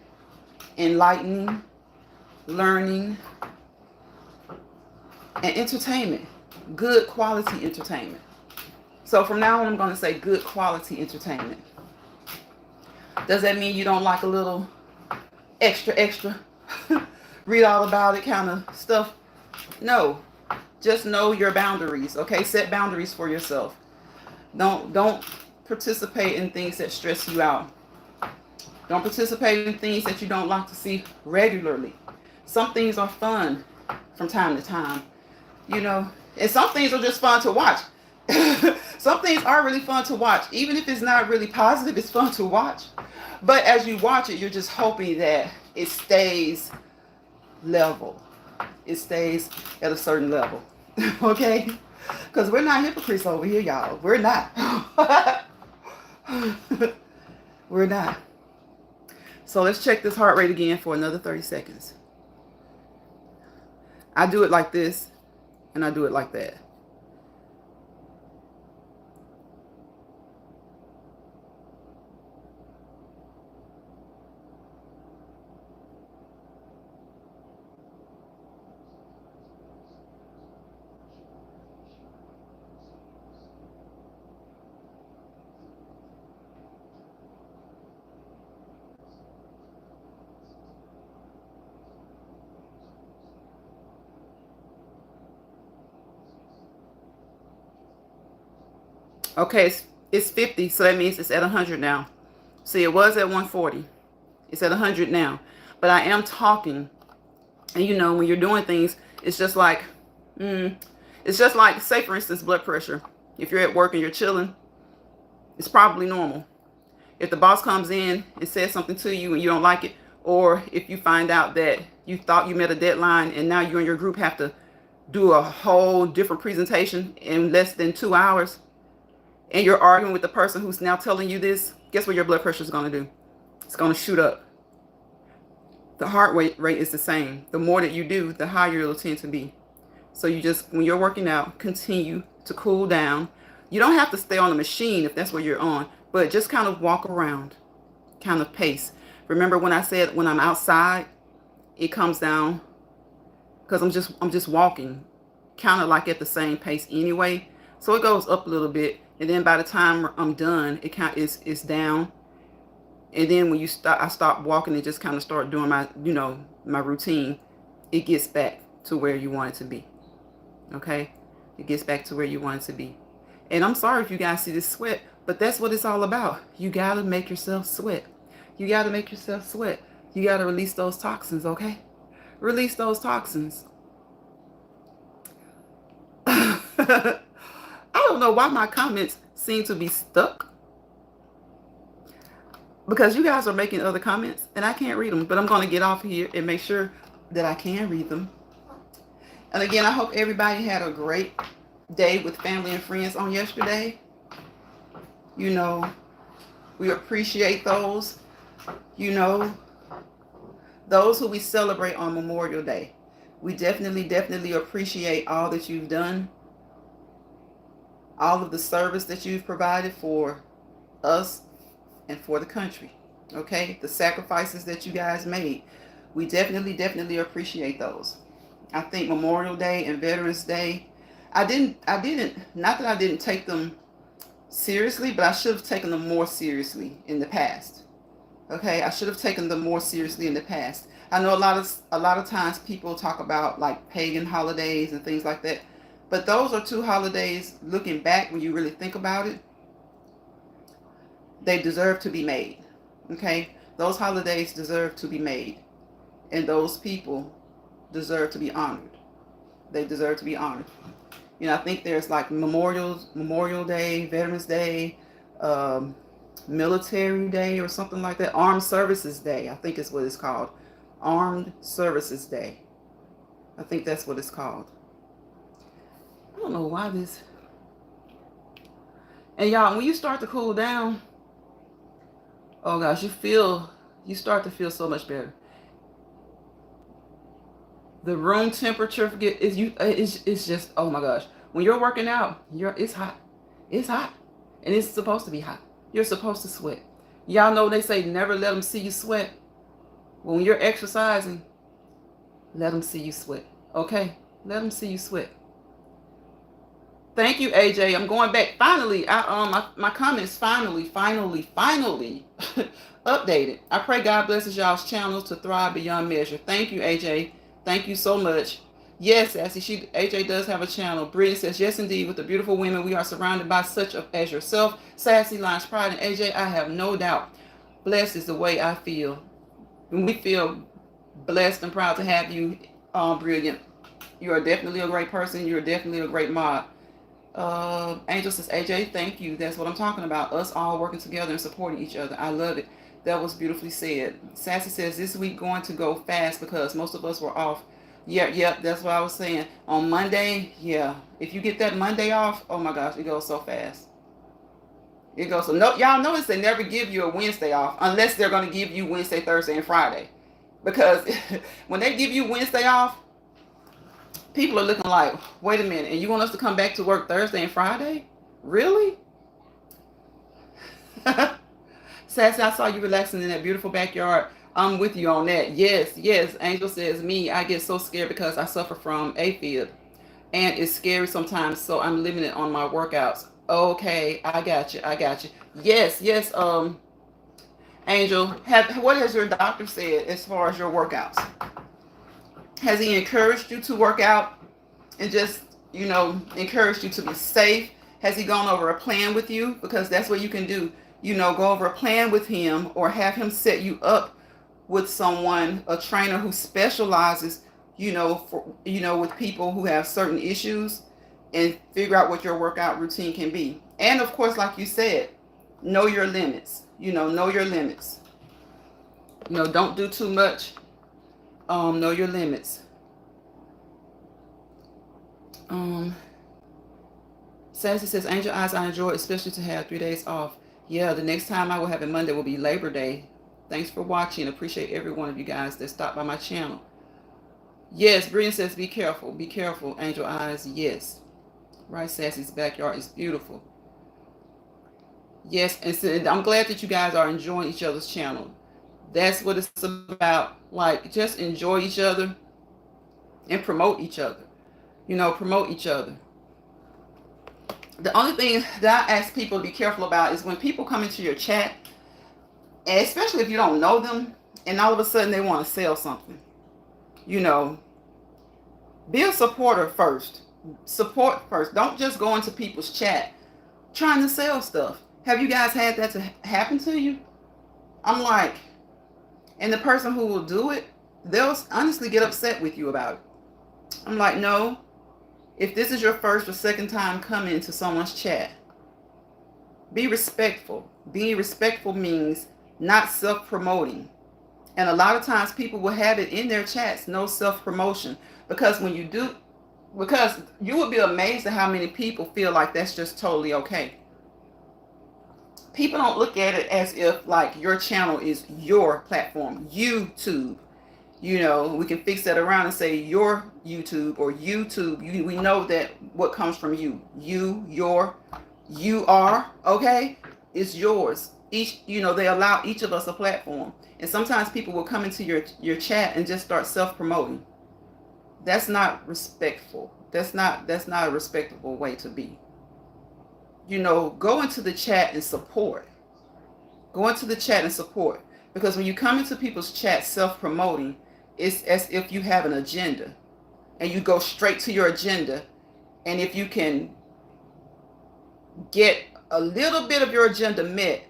enlightening, learning, and entertainment. Good quality entertainment. So from now on, I'm going to say good quality entertainment. Does that mean you don't like a little extra, read all about it kind of stuff? No. Just know your boundaries, okay? Set boundaries for yourself. Don't participate in things that stress you out. Don't participate in things that you don't like to see regularly. Some things are fun from time to time, you know, and some things are just fun to watch. Some things are really fun to watch. Even if it's not really positive, it's fun to watch. But as you watch it, you're just hoping that it stays level. It stays at a certain level. Okay? Because we're not hypocrites over here, y'all. We're not. We're not. So let's check this heart rate again for another 30 seconds. I do it like this, and I do it like that. Okay, it's 50, so that means it's at 100 now. See, it was at 140. It's at 100 now. But I am talking, and you know, when you're doing things, it's just like, say for instance, blood pressure. If you're at work and you're chilling, it's probably normal. If the boss comes in and says something to you and you don't like it, or if you find out that you thought you met a deadline and now you and your group have to do a whole different presentation in less than 2 hours, and you're arguing with the person who's now telling you this, guess what your blood pressure is going to do? It's going to shoot up. The heart rate is the same. The more that you do, the higher it'll tend to be. So you just, when you're working out, continue to cool down. You don't have to stay on the machine if that's what you're on, but just kind of walk around, kind of pace. Remember when I said when I'm outside, it comes down because I'm just walking, kind of like at the same pace anyway. So it goes up a little bit, and then by the time I'm done, it's down. And then when I stop walking and just kind of start doing my, my routine, it gets back to where you want it to be. Okay? It gets back to where you want it to be. And I'm sorry if you guys see this sweat, but that's what it's all about. You got to make yourself sweat. You got to make yourself sweat. You got to release those toxins, okay? Release those toxins. I don't know why my comments seem to be stuck. Because you guys are making other comments and I can't read them. But I'm going to get off here and make sure that I can read them. And again, I hope everybody had a great day with family and friends on yesterday. You know, we appreciate those. You know, those who we celebrate on Memorial Day. We definitely appreciate all that you've done. All of the service that you've provided for us and for the country. Okay? The sacrifices that you guys made. We definitely appreciate those. I think Memorial Day and Veterans Day, not that I didn't take them seriously, but I should have taken them more seriously in the past. Okay? I should have taken them more seriously in the past. I know a lot of times people talk about like pagan holidays and things like that. But those are two holidays, looking back when you really think about it, they deserve to be made. Okay? Those holidays deserve to be made. And those people deserve to be honored. They deserve to be honored. You know, I think there's like Memorial Day, Veterans Day, Military Day or something like that. Armed Services Day, I think is what it's called. Armed Services Day. I think that's what it's called. I don't know why this And y'all, when you start to cool down, oh gosh, you start to feel so much better. The room temperature is just, oh my gosh. When you're working out, it's hot. It's hot. And it's supposed to be hot. You're supposed to sweat. Y'all know they say never let them see you sweat. When you're exercising, let them see you sweat. Okay? Let them see you sweat. Thank you, AJ. I'm going back. Finally, my comments finally updated. I pray God blesses y'all's channels to thrive beyond measure. Thank you, AJ. Thank you so much. Yes, Sassy, AJ does have a channel. Brittany says, yes, indeed, with the beautiful women we are surrounded by, such as yourself. Sassy, Lines Pride, and AJ, I have no doubt. Blessed is the way I feel. When we feel blessed and proud to have you, brilliant. You are definitely a great person. You're definitely a great mod. Angel says, AJ, thank you. That's what I'm talking about. Us all working together and supporting each other. I love it. That was beautifully said. Sassy says, this week going to go fast because most of us were off. Yeah, that's what I was saying. On Monday, yeah. If you get that Monday off, oh my gosh, it goes so fast. It goes so, no, y'all notice they never give you a Wednesday off unless they're going to give you Wednesday, Thursday, and Friday. Because when they give you Wednesday off, people are looking like, wait a minute, and you want us to come back to work Thursday and Friday? Really? Sassy, I saw you relaxing in that beautiful backyard. I'm with you on that. Yes. Angel says, me, I get so scared because I suffer from AFib. And it's scary sometimes, so I'm limited on my workouts. Okay, I got you. Yes, Angel, what has your doctor said as far as your workouts? Has he encouraged you to work out and just, encouraged you to be safe? Has he gone over a plan with you? Because that's what you can do. Go over a plan with him or have him set you up with someone, a trainer who specializes, with people who have certain issues, and figure out what your workout routine can be. And of course, like you said, know your limits. Know your limits. Don't do too much. Know your limits. Sassy says, Angel Eyes, I enjoy especially to have 3 days off. Yeah, the next time I will have it Monday will be Labor Day. Thanks for watching. Appreciate every one of you guys that stopped by my channel. Yes, Brian says, be careful. Be careful, Angel Eyes. Yes. Right, Sassy's backyard is beautiful. Yes, and so I'm glad that you guys are enjoying each other's channel. That's what it's about. Like, just enjoy each other and promote each other. Promote each other. The only thing that I ask people to be careful about is when people come into your chat, and especially if you don't know them, and all of a sudden they want to sell something. Be a supporter first. Support first. Don't just go into people's chat trying to sell stuff. Have you guys had that to happen to you? I'm like, and the person who will do it, they'll honestly get upset with you about it. I'm like, no. If this is your first or second time coming to someone's chat, be respectful. Being respectful means not self-promoting. And a lot of times people will have it in their chats, no self-promotion. Because when you do, because you would be amazed at how many people feel like that's just totally okay. People don't look at it as if like your channel is your platform, YouTube. We can fix that around and say your YouTube or YouTube. We know that what comes from you. You are, okay? It's yours. They allow each of us a platform. And sometimes people will come into your chat and just start self-promoting. That's not respectful. That's not a respectable way to be. Go into the chat and support. Go into the chat and support. Because when you come into people's chat self-promoting, it's as if you have an agenda. And you go straight to your agenda. And if you can get a little bit of your agenda met,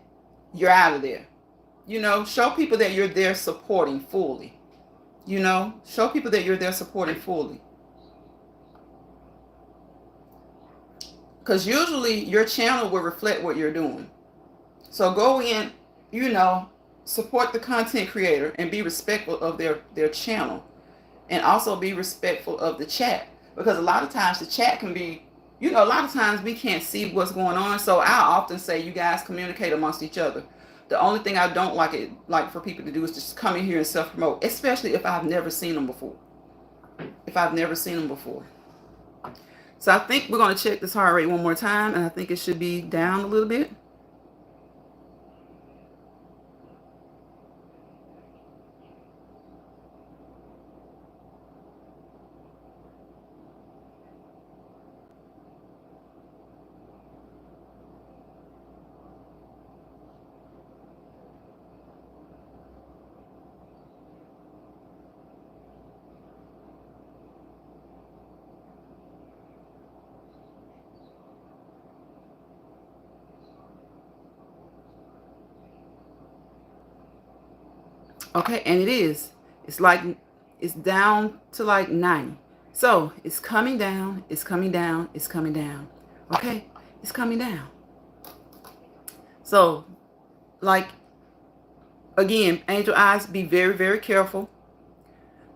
you're out of there. Show people that you're there supporting fully. Show people that you're there supporting fully. Because usually your channel will reflect what you're doing. So go in, support the content creator and be respectful of their channel. And also be respectful of the chat. Because a lot of times the chat can be You know, a lot of times we can't see what's going on. So I often say you guys communicate amongst each other. The only thing I don't like for people to do is just come in here and self promote, especially if I've never seen them before. If I've never seen them before. So I think we're going to check this heart rate one more time, and I think it should be down a little bit. Okay, and it is. It's like, it's down to like 90. So it's coming down, it's coming down, it's coming down. Okay, it's coming down. So, like, again, angel eyes, be very, very careful.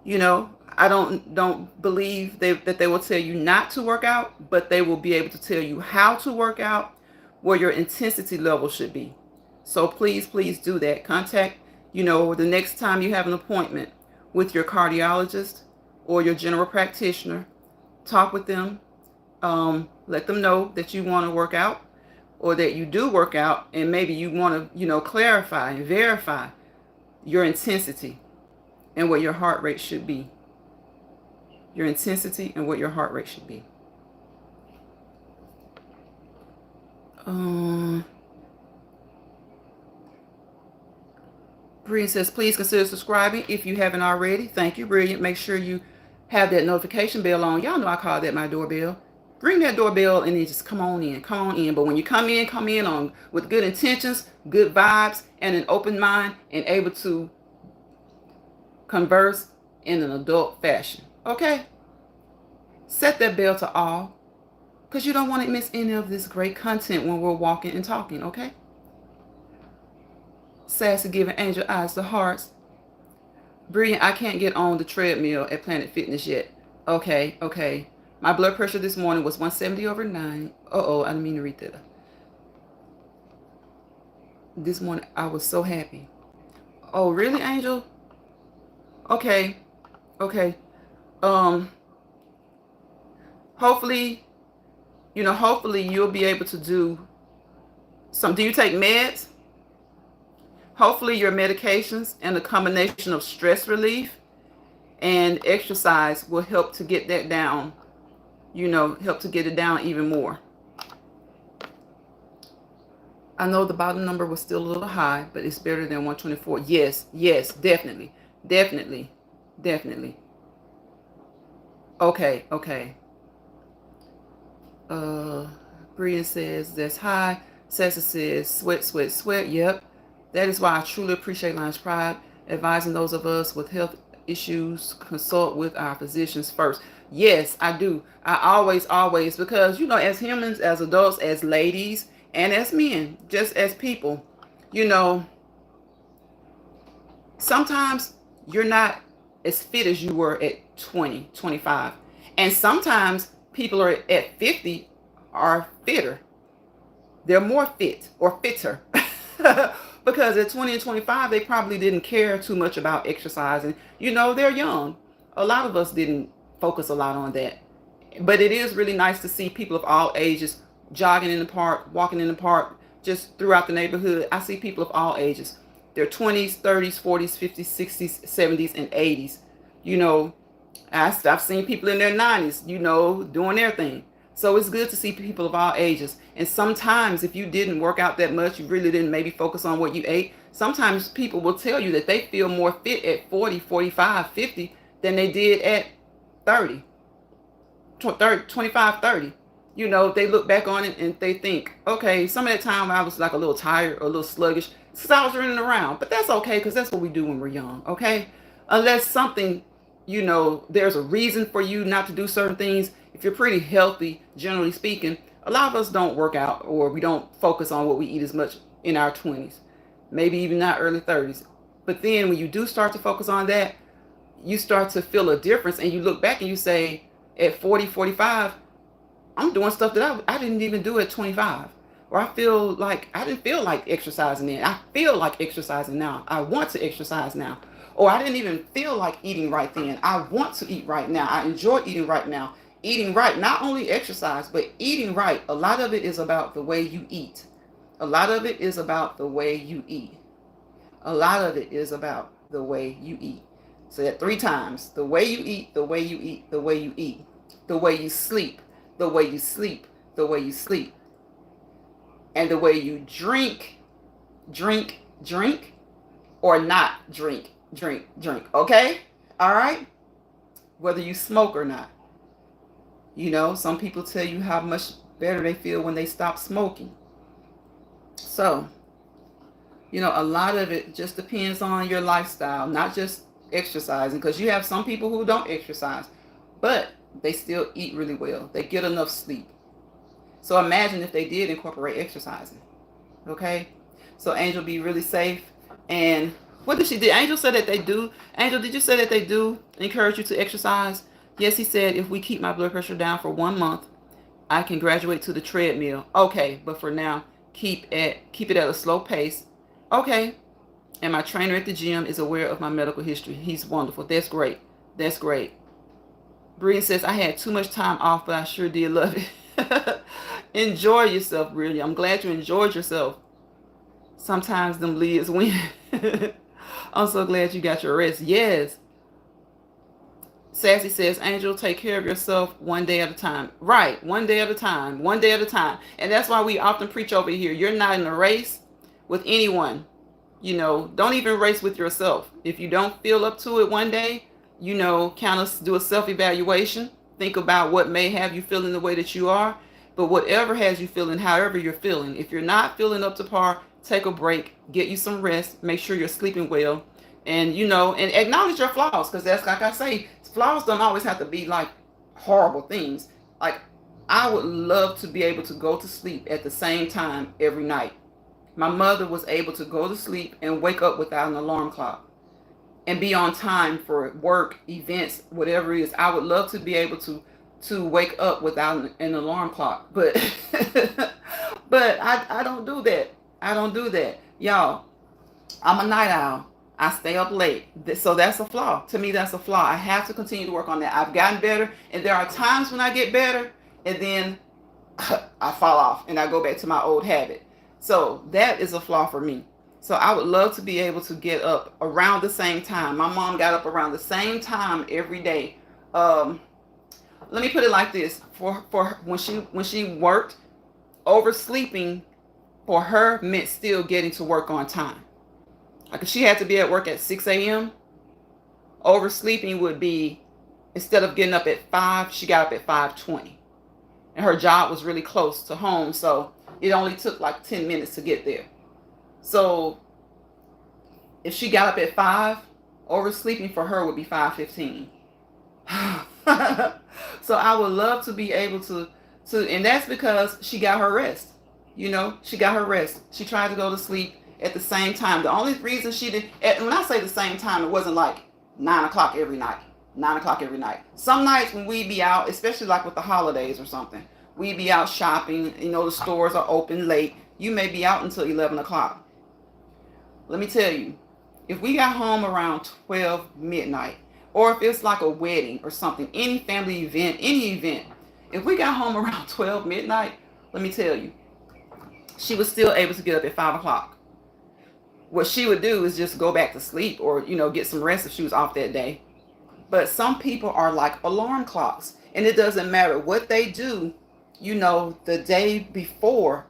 You know, I don't believe that they will tell you not to work out, but they will be able to tell you how to work out, where your intensity level should be. So please, please do that. Contact, you know, the next time you have an appointment with your cardiologist or your general practitioner. Talk with them. Let them know that you want to work out, or that you do work out, and maybe you want to, you know, clarify and verify your intensity and what your heart rate should be. Your intensity and what your heart rate should be. Brilliant says, please consider subscribing if you haven't already. Thank you, Brilliant. Make sure you have that notification bell on. Y'all know I call that my doorbell. Ring that doorbell and then just come on in. Come on in. But when you come in on with good intentions, good vibes, and an open mind, and able to converse in an adult fashion. Okay? Set that bell to all, because you don't want to miss any of this great content when we're walking and talking. Okay? Sassy giving angel eyes to hearts. Brilliant, I can't get on the treadmill at Planet Fitness yet. Okay. My blood pressure this morning was 170/9. I didn't mean to read that. This morning, I was so happy. Oh, really, Angel? Okay. Hopefully you'll be able to do some. Do you take meds? Hopefully your medications and a combination of stress relief and exercise will help to get that down, help to get it down even more. I know the bottom number was still a little high, but it's better than 124. Yes, definitely. Okay. Brian says that's high. Sessa says sweat. Yep. That is why I truly appreciate Lions Pride advising those of us with health issues, consult with our physicians first. Yes, I do. I always, because, as humans, as adults, as ladies, and as men, just as people, sometimes you're not as fit as you were at 20, 25. And sometimes people are at 50 are fitter. They're more fit or fitter. Because at 20 and 25, they probably didn't care too much about exercising. They're young. A lot of us didn't focus a lot on that. But it is really nice to see people of all ages jogging in the park, walking in the park, just throughout the neighborhood. I see people of all ages. Their 20s, 30s, 40s, 50s, 60s, 70s, and 80s. I've seen people in their 90s, doing their thing. So it's good to see people of all ages. And sometimes if you didn't work out that much, you really didn't maybe focus on what you ate, sometimes people will tell you that they feel more fit at 40, 45, 50 than they did at 30, 25, 30. They look back on it and they think, okay, some of that time I was like a little tired or a little sluggish because I was running around. But that's okay, because that's what we do when we're young, okay? Unless something, there's a reason for you not to do certain things. If you're pretty healthy, generally speaking, a lot of us don't work out, or we don't focus on what we eat as much in our 20s, maybe even not early 30s. But then when you do start to focus on that, you start to feel a difference, and you look back and you say, at 40, 45, I'm doing stuff that I didn't even do at 25. Or I feel like I didn't feel like exercising then. I feel like exercising now. I want to exercise now. Or I didn't even feel like eating right then. I want to eat right now. I enjoy eating right now. Eating right, not only exercise, but eating right. A lot of it is about the way you eat. A lot of it is about the way you eat. A lot of it is about the way you eat. Say that 3 times. The way you eat, the way you eat, the way you eat. The way you sleep, the way you sleep, the way you sleep. And the way you drink, drink, or not drink, drink. Okay? All right? Whether you smoke or not. You know, some people tell you how much better they feel when they stop smoking. So, you know, a lot of it just depends on your lifestyle, not just exercising, because you have some people who don't exercise, but they still eat really well. They get enough sleep. So imagine if they did incorporate exercising. Okay? So Angel, be really safe. And what did she do? Angel said that they do. Angel, did you say that they do encourage you to exercise? Yes, he said, if we keep my blood pressure down for 1 month, I can graduate to the treadmill. Okay, but for now, keep it at a slow pace. Okay. And my trainer at the gym is aware of my medical history. He's wonderful. That's great. That's great. Brian says, I had too much time off, but I sure did love it. Enjoy yourself, really. I'm glad you enjoyed yourself. Sometimes them lids win. I'm so glad you got your rest. Yes. Sassy says, Angel, take care of yourself one day at a time. Right. One day at a time. One day at a time. And that's why we often preach over here. You're not in a race with anyone. You know, don't even race with yourself. If you don't feel up to it one day, you know, kind of do a self-evaluation. Think about what may have you feeling the way that you are. But whatever has you feeling, however you're feeling, if you're not feeling up to par, take a break, get you some rest, make sure you're sleeping well, and, you know, and acknowledge your flaws, because that's, like I say, flaws don't always have to be like horrible things. Like, I would love to be able to go to sleep at the same time every night. My mother was able to go to sleep and wake up without an alarm clock and be on time for work, events, whatever it is. I would love to be able to wake up without an alarm clock. But but I don't do that. I don't do that. Y'all, I'm a night owl. I stay up late. So that's a flaw. To me, that's a flaw. I have to continue to work on that. I've gotten better. And there are times when I get better and then I fall off and I go back to my old habit. So that is a flaw for me. So I would love to be able to get up around the same time. My mom got up around the same time every day. Let me put it like this: for when she worked, oversleeping for her meant still getting to work on time. Like if she had to be at work at 6 a.m., oversleeping would be, instead of getting up at 5, she got up at 5:20, and her job was really close to home, so it only took like 10 minutes to get there. So if she got up at 5, oversleeping for her would be 5:15. So I would love to be able to, and that's because she got her rest. You know, she got her rest. She tried to go to sleep at the same time. The only reason she did, and when I say the same time, it wasn't like 9 o'clock every night. 9 o'clock every night. Some nights when we be out, especially like with the holidays or something, we be out shopping. You know, the stores are open late. You may be out until 11 o'clock. Let me tell you, if we got home around 12 midnight, or if it's like a wedding or something, any family event, any event, if we got home around 12 midnight, let me tell you, she was still able to get up at 5 o'clock. What she would do is just go back to sleep or, you know, get some rest if she was off that day. But some people are like alarm clocks, and it doesn't matter what they do, you know, the day before,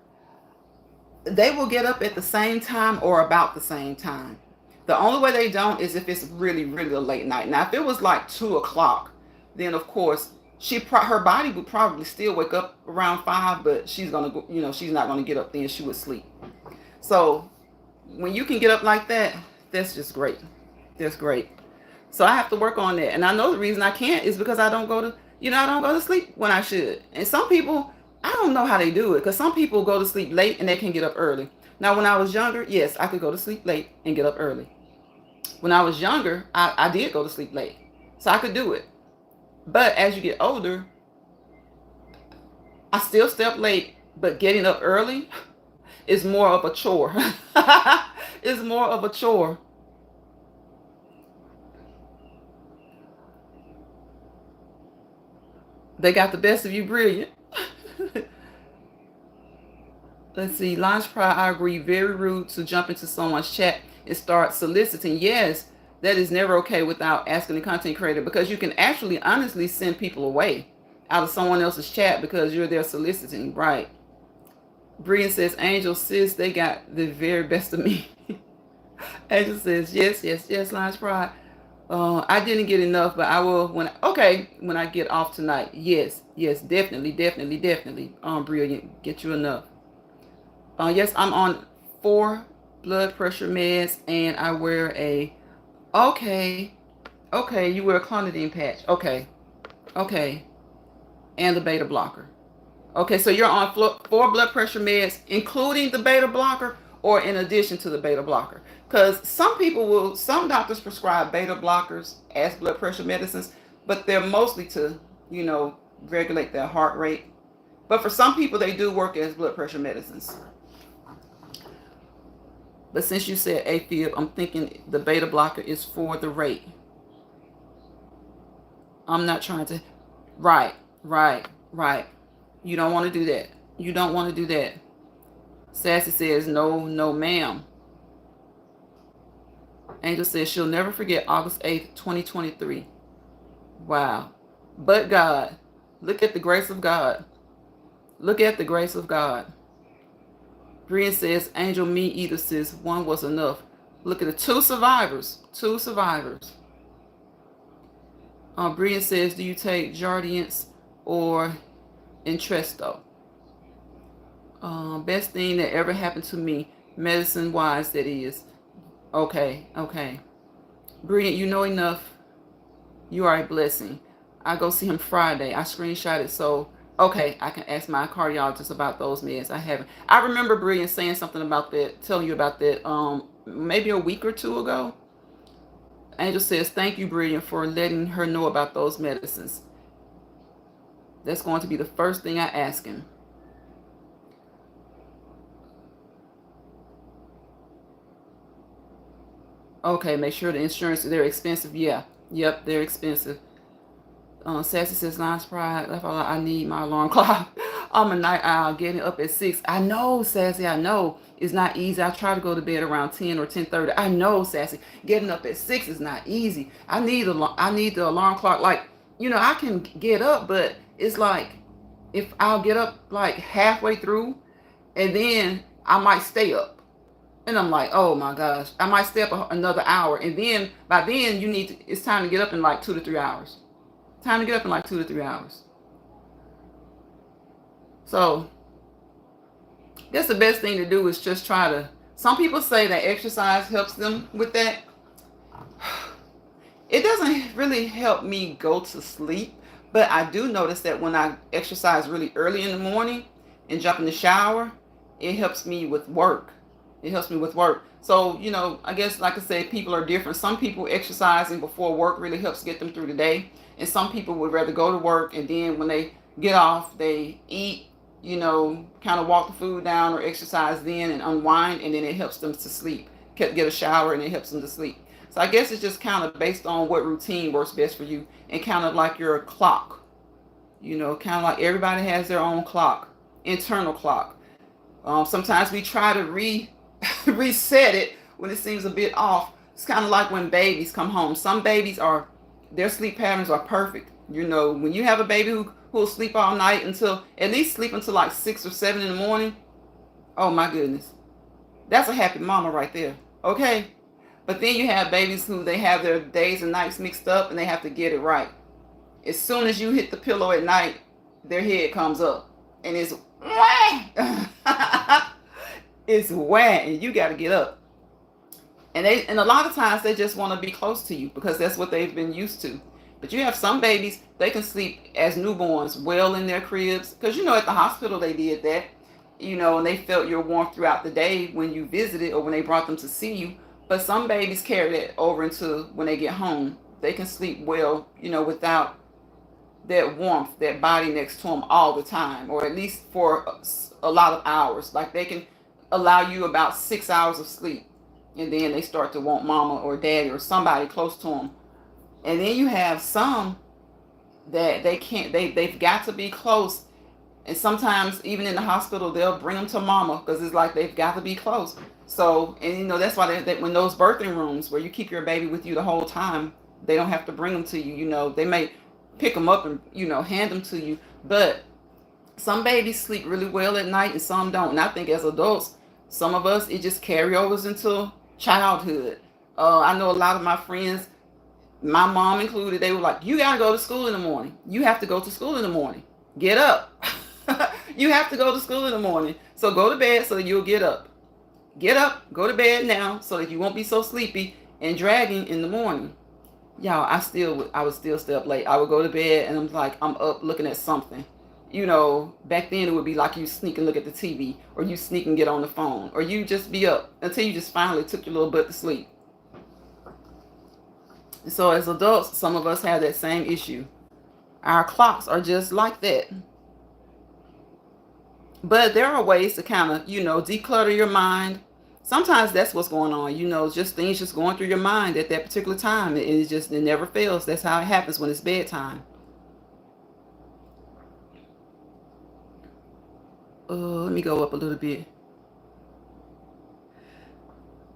they will get up at the same time or about the same time. The only way they don't is if it's really, really a late night. Now, if it was like 2 o'clock, then of course her body would probably still wake up around 5, but she's gonna go, you know, she's not gonna get up then. She would sleep. So when you can get up like that, that's just great. That's great. So I have to work on that, and I know the reason I can't is because I don't go to sleep when I should. And some people, I don't know how they do it, because some people go to sleep late and they can get up early. Now, when I was younger, yes, I could go to sleep late and get up early. When I was younger, I did go to sleep late, so I could do it. But as you get older, I still stay up late, but getting up early is more of a chore. It's more of a chore. They got the best of you, brilliant. Let's see. Launch Pride, I agree. Very rude to jump into someone's chat and start soliciting. Yes, that is never okay without asking the content creator, because you can actually honestly send people away out of someone else's chat because you're there soliciting. Right. Brian says, Angel, sis, they got the very best of me. Angel says, yes, yes, yes, Launch Pride. I didn't get enough, but I will when I get off tonight. Yes, yes, definitely, definitely, definitely. Brilliant, get you enough. Yes, I'm on 4 blood pressure meds, and I wear a. Okay, okay, you wear a clonidine patch. Okay, okay, and the beta blocker. Okay, so you're on 4 blood pressure meds, including the beta blocker, or in addition to the beta blocker. Because some doctors prescribe beta blockers as blood pressure medicines, but they're mostly to, regulate their heart rate. But for some people, they do work as blood pressure medicines. But since you said AFib, I'm thinking the beta blocker is for the rate. I'm not trying to. Right, right, right. You don't want to do that. You don't want to do that. Sassy says, no, no, ma'am. Angel says she'll never forget August 8th, 2023. Wow. But God. Look at the grace of God. Look at the grace of God. Brian says, Angel, me either, sis. 1 was enough. Look at the 2 survivors. 2 survivors. Brian says, do you take Jardiance or Entresto? Best thing that ever happened to me, medicine-wise, that is. Okay, okay. Brilliant, you know enough. You are a blessing. I go see him Friday. I screenshot it, so okay, I can ask my cardiologist about those meds. I haven't. I remember Brilliant saying something about that, telling you about that maybe a week or 2 ago. Angel says, thank you, Brilliant, for letting her know about those medicines. That's going to be the first thing I ask him. Okay, make sure the insurance, they're expensive. Yeah, yep, they're expensive. Sassy says, Lines Pride, I need my alarm clock. I'm a night owl, getting up at 6. I know, Sassy, I know. It's not easy. I try to go to bed around 10 or 10:30. I know, Sassy. Getting up at 6 is not easy. I need the alarm clock. Like, I can get up, but it's like, if I'll get up like halfway through, and then I might stay up. And I'm like, oh my gosh, I might stay up another hour. And then by then it's time to get up in like 2 to 3 hours. Time to get up in like 2 to 3 hours. So I guess the best thing to do is just try to, some people say that exercise helps them with that. It doesn't really help me go to sleep, but I do notice that when I exercise really early in the morning and jump in the shower, it helps me with work. It helps me with work. So, I guess, like I said, people are different. Some people exercising before work really helps get them through the day. And some people would rather go to work, and then when they get off, they eat, kind of walk the food down or exercise then and unwind, and then it helps them to sleep. Get a shower, and it helps them to sleep. So I guess it's just kind of based on what routine works best for you, and kind of like your clock. Kind of like everybody has their own clock, internal clock. Sometimes we try to reset it when it seems a bit off. It's kind of like when babies come home. Some babies their sleep patterns are perfect. When you have a baby who will sleep all night at least sleep until like 6 or 7 in the morning. Oh my goodness. That's a happy mama right there. Okay. But then you have babies who they have their days and nights mixed up, and they have to get it right. As soon as you hit the pillow at night, their head comes up and it's wah. It's wah, and you got to get up. And a lot of times they just want to be close to you because that's what they've been used to. But you have some babies, they can sleep as newborns well in their cribs. Because, at the hospital they did that, and they felt your warmth throughout the day when you visited or when they brought them to see you. But some babies carry that over into when they get home. They can sleep well, without that warmth, that body next to them all the time, or at least for a lot of hours. Like they can allow you about 6 hours of sleep, and then they start to want mama or daddy or somebody close to them. And then you have some that they can't, they've got to be close. And sometimes even in the hospital, they'll bring them to mama because it's like they've got to be close. So, and you know, that's why when those birthing rooms where you keep your baby with you the whole time, they don't have to bring them to you. You know, they may pick them up and, you know, hand them to you. But some babies sleep really well at night and some don't. And I think as adults, some of us, it just carry overs into childhood. I know a lot of my friends, my mom included, they were like, you got to go to school in the morning. You have to go to school in the morning. Get up. You have to go to school in the morning. So go to bed so that you'll get up. Get up, go to bed now so that you won't be so sleepy and dragging in the morning. Y'all, I would still stay up late. I would go to bed and I'm like, I'm up looking at something. You know, back then it would be like you sneak and look at the TV, or you sneak and get on the phone, or you just be up until you just finally took your little butt to sleep. And so as adults, some of us have that same issue. Our clocks are just like that. But there are ways to kind of, you know, declutter your mind. Sometimes that's what's going on, you know, just things just going through your mind at that particular time. It never fails. That's how it happens when it's bedtime. Let me go up a little bit.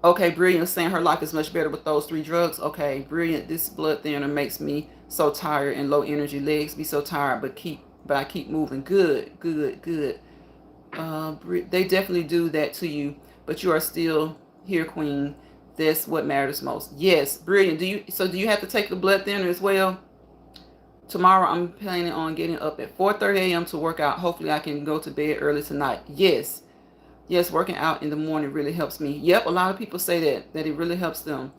Okay, Brilliant saying her life is much better with those 3 drugs. Okay, Brilliant. This blood thinner makes me so tired and low energy. Legs be so tired, but I keep moving. Good. They definitely do that to you, but you are still here, Queen. That's what matters most. Yes, Brilliant. Do you have to take the blood thinner as well? Tomorrow I'm planning on getting up at 4:30 a.m. to work out. Hopefully I can go to bed early tonight. Yes, working out in the morning really helps me. Yep, a lot of people say that it really helps them.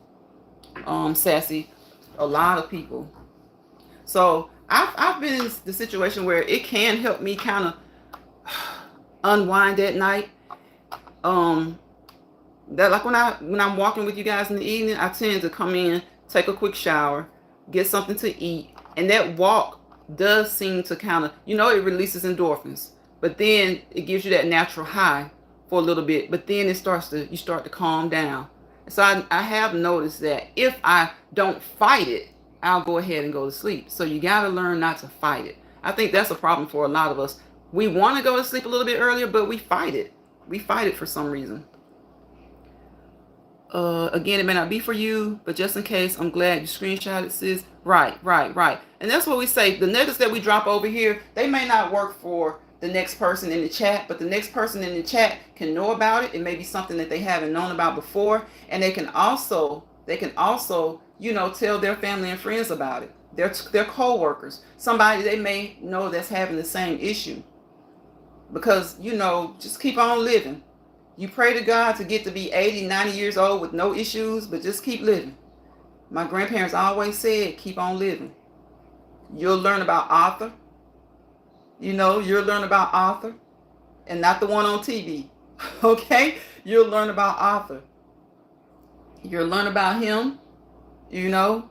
Sassy, a lot of people. So I've been in the situation where it can help me kind of unwind at night. That like when I'm walking with you guys in the evening, I tend to come in, take a quick shower, get something to eat, and that walk does seem to kind of, you know, it releases endorphins, but then it gives you that natural high for a little bit, but then you start to calm down. So I have noticed that if I don't fight it, I'll go ahead and go to sleep. So you got to learn not to fight it. I think that's a problem for a lot of us. We want to go to sleep a little bit earlier, but we fight it. We fight it for some reason. Again, it may not be for you, but just in case, I'm glad you screenshotted, sis. Right. And that's what we say. The nuggets that we drop over here, they may not work for the next person in the chat, but the next person in the chat can know about it. It may be something that they haven't known about before, and they can also, you know, tell their family and friends about it. Their co-workers, somebody they may know that's having the same issue. Because, you know, just keep on living. You pray to God to get to be 80, 90 years old with no issues, but just keep living. My grandparents always said, keep on living. You'll learn about Arthur. You know, you'll learn about Arthur and not the one on TV. Okay? You'll learn about Arthur. You'll learn about him, you know.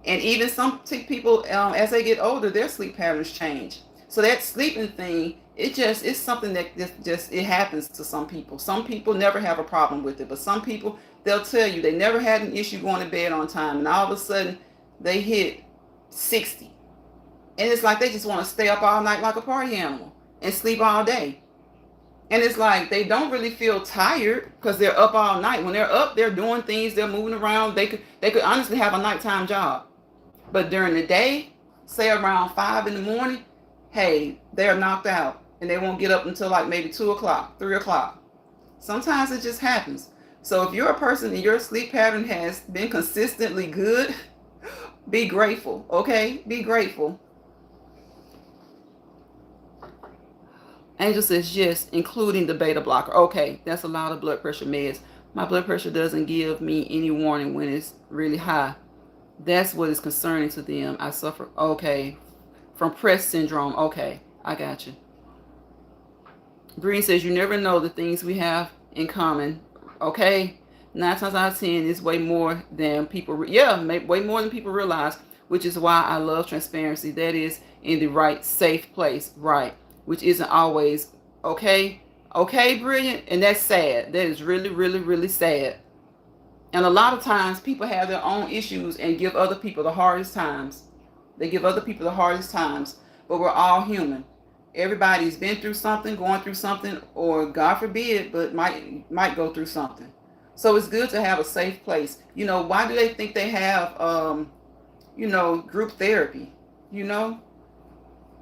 And even some people, as they get older, their sleep patterns change. So that sleeping thing, it's something that it happens to some people. Some people never have a problem with it, but some people, they'll tell you they never had an issue going to bed on time, and all of a sudden they hit 60. And it's like they just want to stay up all night like a party animal and sleep all day. And it's like they don't really feel tired because they're up all night. When they're up, they're doing things, they're moving around. They could honestly have a nighttime job. But during the day, say around 5 in the morning, hey, they're knocked out and they won't get up until like maybe 2 o'clock, 3 o'clock. Sometimes it just happens. So if you're a person and your sleep pattern has been consistently good, be grateful, okay? Be grateful. Angel says, yes, including the beta blocker. Okay, that's a lot of blood pressure meds. My blood pressure doesn't give me any warning when it's really high. That's what is concerning to them. I suffer, okay, from Press syndrome. Okay, I got you. Green says, you never know the things we have in common. Okay, 9 times out of 10 is way more than people, way more than people realize. which is why I love transparency. That is in the right, safe place, right? Which isn't always okay. Okay, brilliant. And that's sad. That is really, really, really sad. And a lot of times people have their own issues and give other people the hardest times. They give other people the hardest times, but we're all human. Everybody's been through something, going through something, or God forbid, but might go through something. So it's good to have a safe place. You know, why do they think they have, group therapy? You know,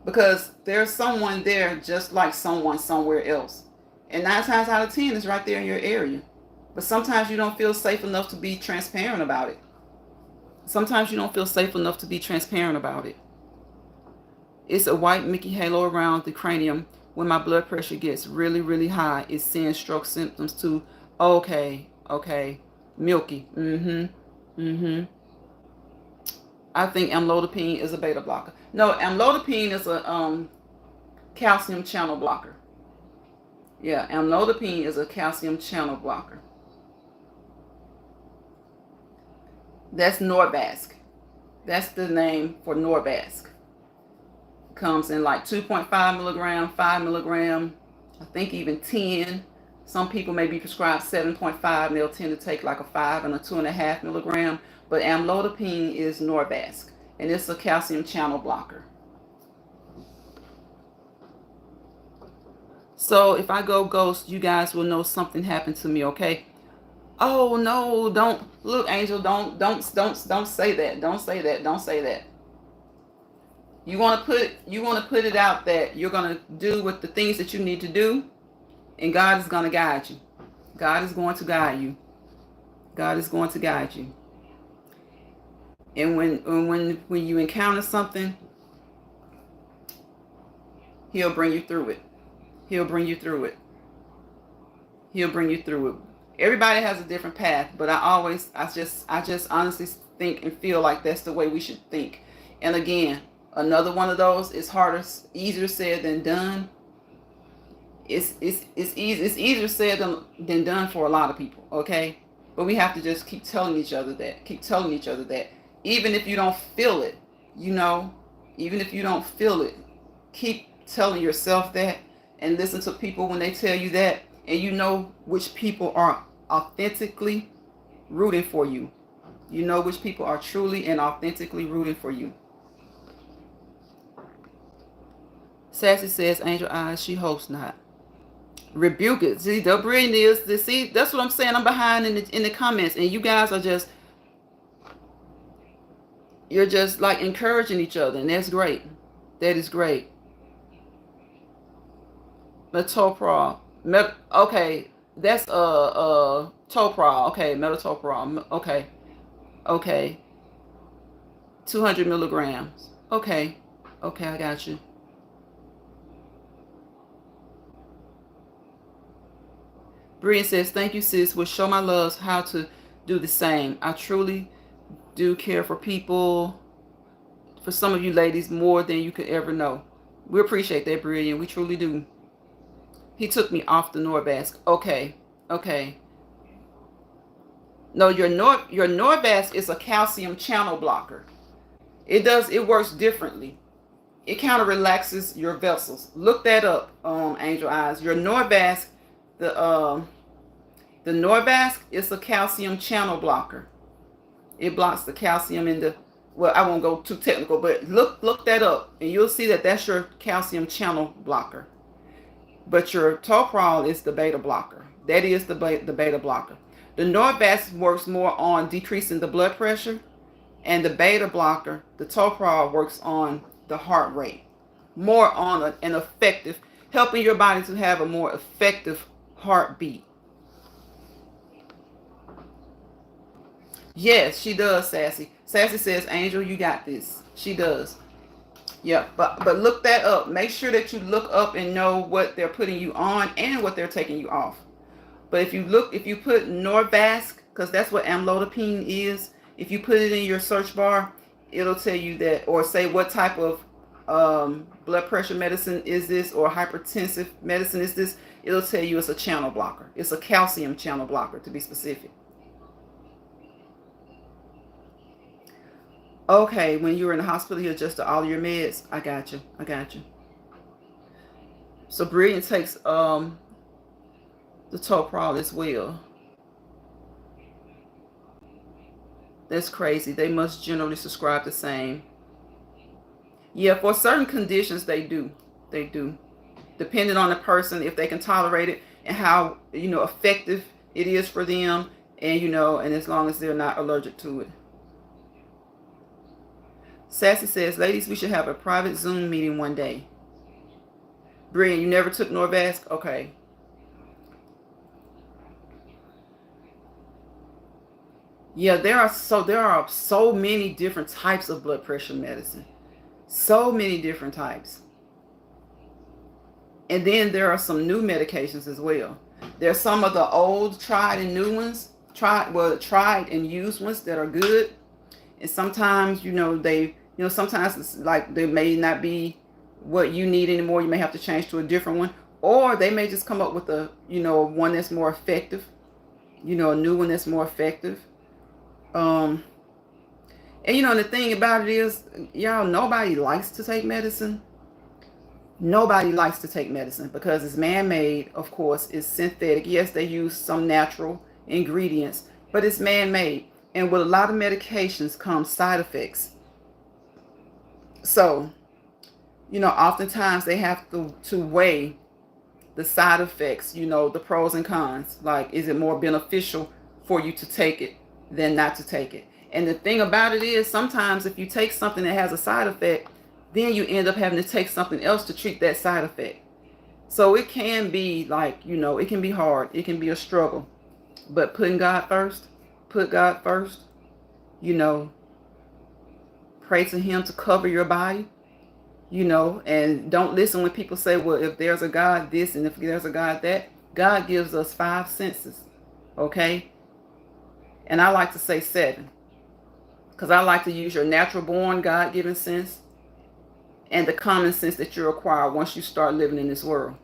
because there's someone there just like someone somewhere else. And 9 times out of 10 is right there in your area. But sometimes you don't feel safe enough to be transparent about it. Sometimes you don't feel safe enough to be transparent about it. It's a white Mickey halo around the cranium. When my blood pressure gets really, really high, it's seeing stroke symptoms too. Okay. Milky. I think amlodipine is a beta blocker. No, amlodipine is a calcium channel blocker. Yeah, amlodipine is a calcium channel blocker. That's Norvasc. That's the name for Norvasc. Comes in like 2.5 milligram, 5 milligram, I think even 10. Some people may be prescribed 7.5 and they'll tend to take like a 5 and a 2.5 milligram. But amlodipine is Norvasc, and it's a calcium channel blocker. So if I go ghost, you guys will know something happened to me, okay? Oh no, don't look, Angel, don't say that. Don't say that. You want to put it out that you're going to do with the things that you need to do, and God is going to guide you. God is going to guide you. God is going to guide you. And when you encounter something, He'll bring you through it. He'll bring you through it. He'll bring you through it. Everybody has a different path, but I just honestly think and feel like that's the way we should think. And again, another one of those is easier said than done. It's easier said than done for a lot of people, okay? But we have to just keep telling each other that. Even if you don't feel it, even if you don't feel it, keep telling yourself that, and listen to people when they tell you that, and you know which people are authentically rooting for you. You know which people are truly and authentically rooting for you. Sassy says, Angel Eyes, she hopes not. Rebuke it. See, the brilliant is, see, that's what I'm saying. I'm behind in the comments, and you guys are just, you're just like encouraging each other, and that's great. That is great. Metoprolol. Okay, that's Toprol. Okay, metoprolol. Okay. 200 milligrams. Okay, I got you. Brian says, thank you, sis. Will show my loves how to do the same. I truly do care for people, for some of you ladies, more than you could ever know. We appreciate that, Brilliant. We truly do. He took me off the Norvasc. Okay. No, your Norvasc is a calcium channel blocker. It works differently. It kind of relaxes your vessels. Look that up, Angel Eyes. Your Norvasc, the Norvasc is a calcium channel blocker. It blocks the calcium in the, well, I won't go too technical, but look that up, and you'll see that that's your calcium channel blocker. But your Toprol is the beta blocker. That is the beta blocker. The Norvasc works more on decreasing the blood pressure, and the beta blocker, the Toprol, works on the heart rate, more on an effective, helping your body to have a more effective heartbeat. Yes, she does, Sassy. Sassy says, Angel, you got this. She does. Yeah, but look that up. Make sure that you look up and know what they're putting you on and what they're taking you off. But if you put Norvasc, because that's what amlodipine is, if you put it in your search bar, it'll tell you that, or say what type of blood pressure medicine is this, or hypertensive medicine is this. It'll tell you it's a channel blocker. It's a calcium channel blocker, to be specific. Okay, when you were in the hospital, he adjusted all your meds. I got you. I got you. So Brilliant takes the Toprol as well. That's crazy. They must generally prescribe the same. Yeah, for certain conditions, they do. They do. Depending on the person, if they can tolerate it and how, effective it is for them, and, and as long as they're not allergic to it. Sassy says, ladies, we should have a private Zoom meeting one day. Brian, you never took Norvasc? Okay. Yeah, there are so many different types of blood pressure medicine. So many different types. And then there are some new medications as well. There's some of the old tried and new ones, tried and used ones that are good. And sometimes, sometimes it's like they may not be what you need anymore. You may have to change to a different one. Or they may just come up with a, one that's more effective. A new one that's more effective. And the thing about it is, y'all, nobody likes to take medicine. Nobody likes to take medicine because it's man-made, of course. It's synthetic. Yes, they use some natural ingredients, but it's man-made. And with a lot of medications come side effects. So, oftentimes they have to weigh the side effects, the pros and cons. Like, is it more beneficial for you to take it than not to take it? And the thing about it is, sometimes if you take something that has a side effect, then you end up having to take something else to treat that side effect. So it can be like, it can be hard. It can be a struggle. But put God first, pray to him to cover your body, and don't listen when people say, well, if there's a God this and if there's a God that. God gives us 5 senses, okay? And I like to say 7, because I like to use your natural born God-given sense and the common sense that you acquire once you start living in this world.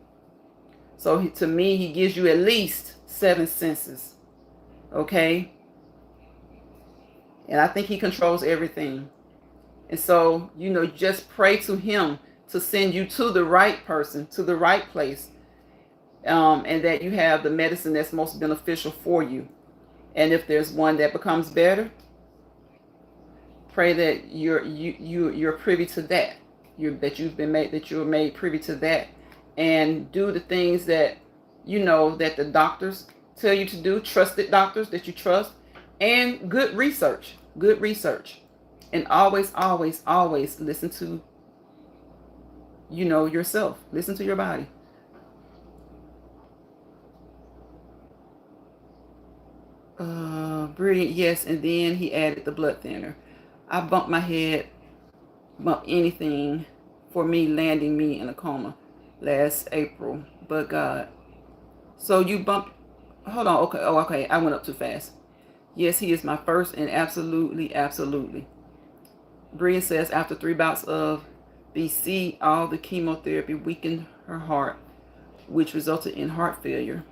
So to me, he gives you at least 7 senses, okay? And I think he controls everything. And so, just pray to him to send you to the right person, to the right place, and that you have the medicine that's most beneficial for you. And if there's one that becomes better, pray that you're privy to that. That you're made privy to that, and do the things that that the doctors tell you to do. Trusted doctors that you trust, and good research, and always listen to yourself. Listen to your body. Brilliant. Yes, and then he added the blood thinner. I bumped my head. Bump anything for me, landing me in a coma last April, but God. So you bumped, hold on, okay, I went up too fast. Yes, he is my first, and absolutely. Bria says, after 3 bouts of BC, all the chemotherapy weakened her heart, which resulted in heart failure,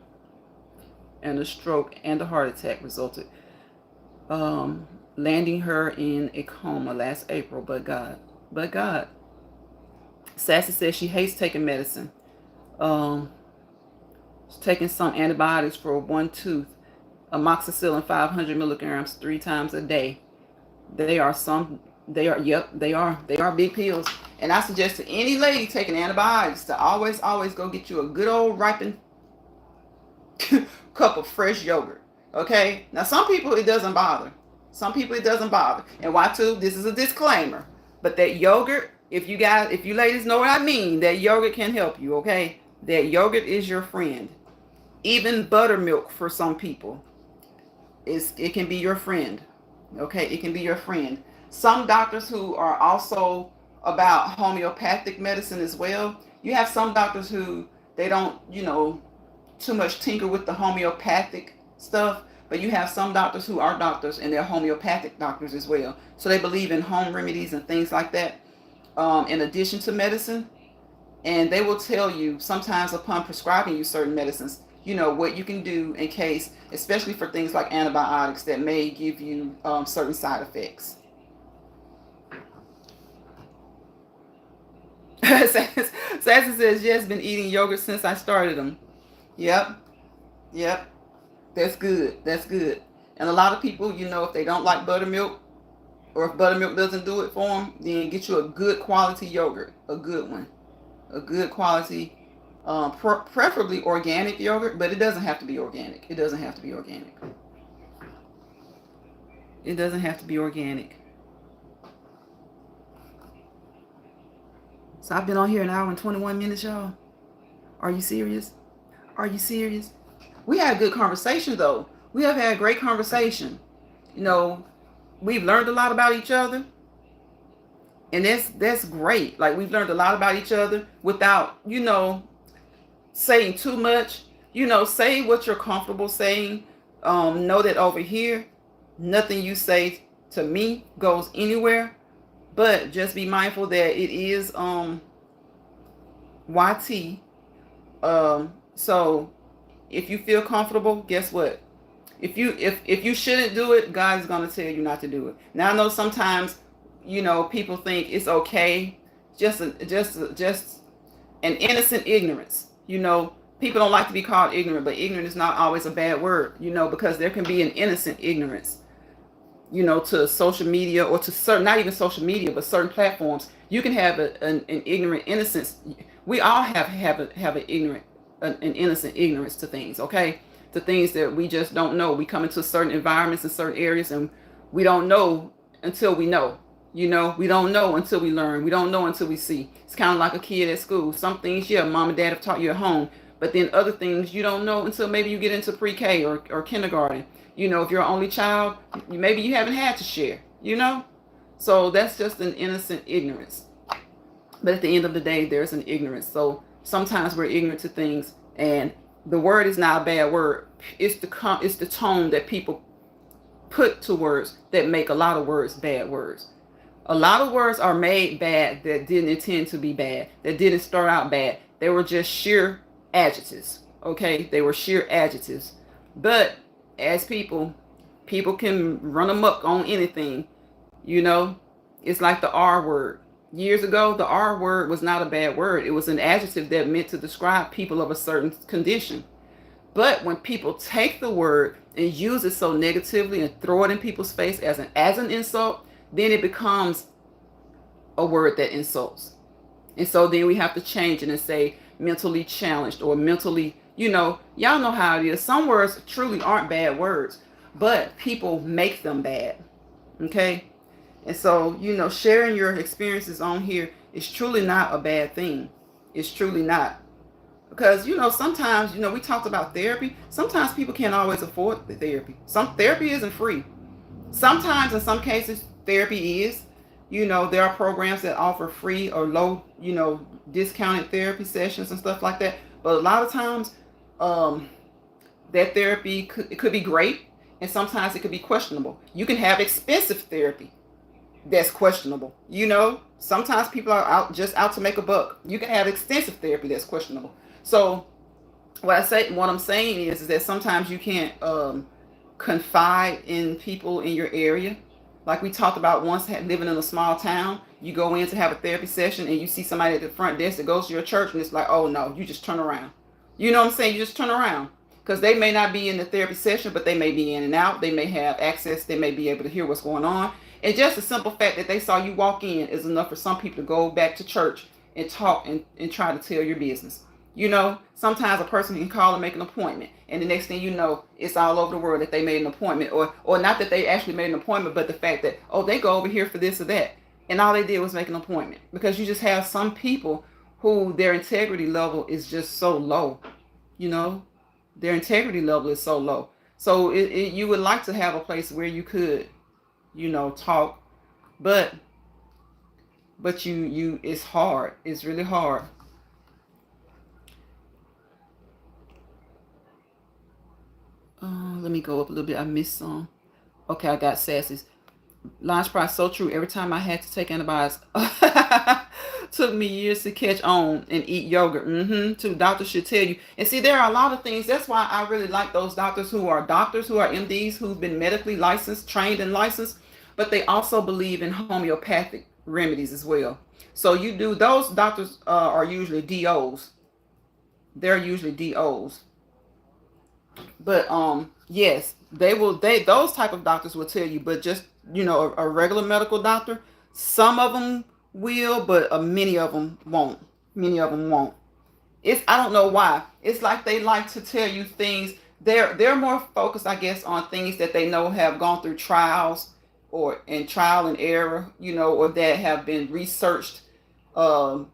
and a stroke and a heart attack resulted, landing her in a coma last April, but God. Sassy says she hates taking medicine. She's taking some antibiotics for one tooth, amoxicillin 500 milligrams 3 times a day. They are big pills. And I suggest to any lady taking antibiotics to always go get you a good old ripened cup of fresh yogurt. Okay? Now, some people it doesn't bother. And why too? This is a disclaimer. But that yogurt, if you ladies know what I mean, that yogurt can help you, okay? That yogurt is your friend. Even buttermilk for some people, it can be your friend, okay? It can be your friend. Some doctors who are also about homeopathic medicine as well. You have some doctors who they don't, too much tinker with the homeopathic stuff. But you have some doctors who are doctors, and they're homeopathic doctors as well. So they believe in home remedies and things like that, in addition to medicine. And they will tell you sometimes upon prescribing you certain medicines, what you can do in case, especially for things like antibiotics that may give you certain side effects. Sassy says, yes, been eating yogurt since I started them. Yep, yep. That's good. That's good. And a lot of people, if they don't like buttermilk, or if buttermilk doesn't do it for them, then get you a good quality yogurt, a good one, a good quality, preferably organic yogurt, but it doesn't have to be organic. It doesn't have to be organic. It doesn't have to be organic. So I've been on here an hour and 21 minutes, y'all. Are you serious? Are you serious? We had a good conversation, though. We have had a great conversation. We've learned a lot about each other. And that's great. Like, we've learned a lot about each other without, saying too much. Say what you're comfortable saying. Know that over here, nothing you say to me goes anywhere. But just be mindful that it is YT. So if you feel comfortable, guess what? If you shouldn't do it, God is going to tell you not to do it. Now, I know sometimes, people think it's okay, just an innocent ignorance. People don't like to be called ignorant, but ignorant is not always a bad word, because there can be an innocent ignorance, to social media, or to certain, not even social media, but certain platforms. You can have an ignorant innocence. We all have an innocent ignorance to things, okay? To things that we just don't know. We come into certain environments in certain areas, and we don't know until we know. We don't know until we learn. We don't know until we see. It's kind of like a kid at school. Some things, yeah, mom and dad have taught you at home, but then other things you don't know until maybe you get into pre-K or kindergarten. If you're an only child, maybe you haven't had to share, So that's just an innocent ignorance. But at the end of the day, there's an ignorance. So sometimes we're ignorant to things, and the word is not a bad word. It's the tone that people put to words that make a lot of words bad words. A lot of words are made bad that didn't intend to be bad, that didn't start out bad. They were just sheer adjectives, okay? They were sheer adjectives. But as people can run amok on anything, It's like the R word. Years ago, the R word was not a bad word. It was an adjective that meant to describe people of a certain condition. But when people take the word and use it so negatively and throw it in people's face as an insult, then it becomes a word that insults. And so then we have to change it and say mentally challenged or mentally, y'all know how it is. Some words truly aren't bad words, but people make them bad. Okay? And so, sharing your experiences on here is truly not a bad thing. It's truly not. Because, sometimes, we talked about therapy. Sometimes people can't always afford the therapy. Some therapy isn't free. Sometimes, in some cases, therapy is. There are programs that offer free or low, discounted therapy sessions and stuff like that. But a lot of times, that therapy could be great, and sometimes it could be questionable. You can have expensive therapy that's questionable. Sometimes people are out to make a buck. You can have extensive therapy that's questionable. So what I'm saying is that sometimes you can't confide in people in your area. Like we talked about once, living in a small town, you go in to have a therapy session and you see somebody at the front desk that goes to your church, and it's like, oh no, you just turn around. You know what I'm saying? You just turn around. Because they may not be in the therapy session, but they may be in and out. They may have access. They may be able to hear what's going on. And just the simple fact that they saw you walk in is enough for some people to go back to church and talk and try to tell your business. Sometimes a person can call and make an appointment, and the next thing you know, it's all over the world that they made an appointment, or not that they actually made an appointment, but the fact that, they go over here for this or that, and all they did was make an appointment. Because you just have some people who their integrity level is just so low, their integrity level is so low. So you would like to have a place where you could, talk, but it's hard. It's really hard. Let me go up a little bit. I missed some. Okay, I got Sassy's. Launch price, so true. Every time I had to take antibiotics, took me years to catch on and eat yogurt. Too. Doctors should tell you. And see, there are a lot of things. That's why I really like those doctors who are MDs, who've been medically licensed, trained and licensed, but they also believe in homeopathic remedies as well. So you do, those doctors are usually DOs. They're usually DOs. But yes, those type of doctors will tell you, but just, a regular medical doctor, some of them will, but many of them won't. Many of them won't. I don't know why. It's like they like to tell you things. They're more focused, I guess, on things that they know have gone through trials or in trial and error, or that have been researched, and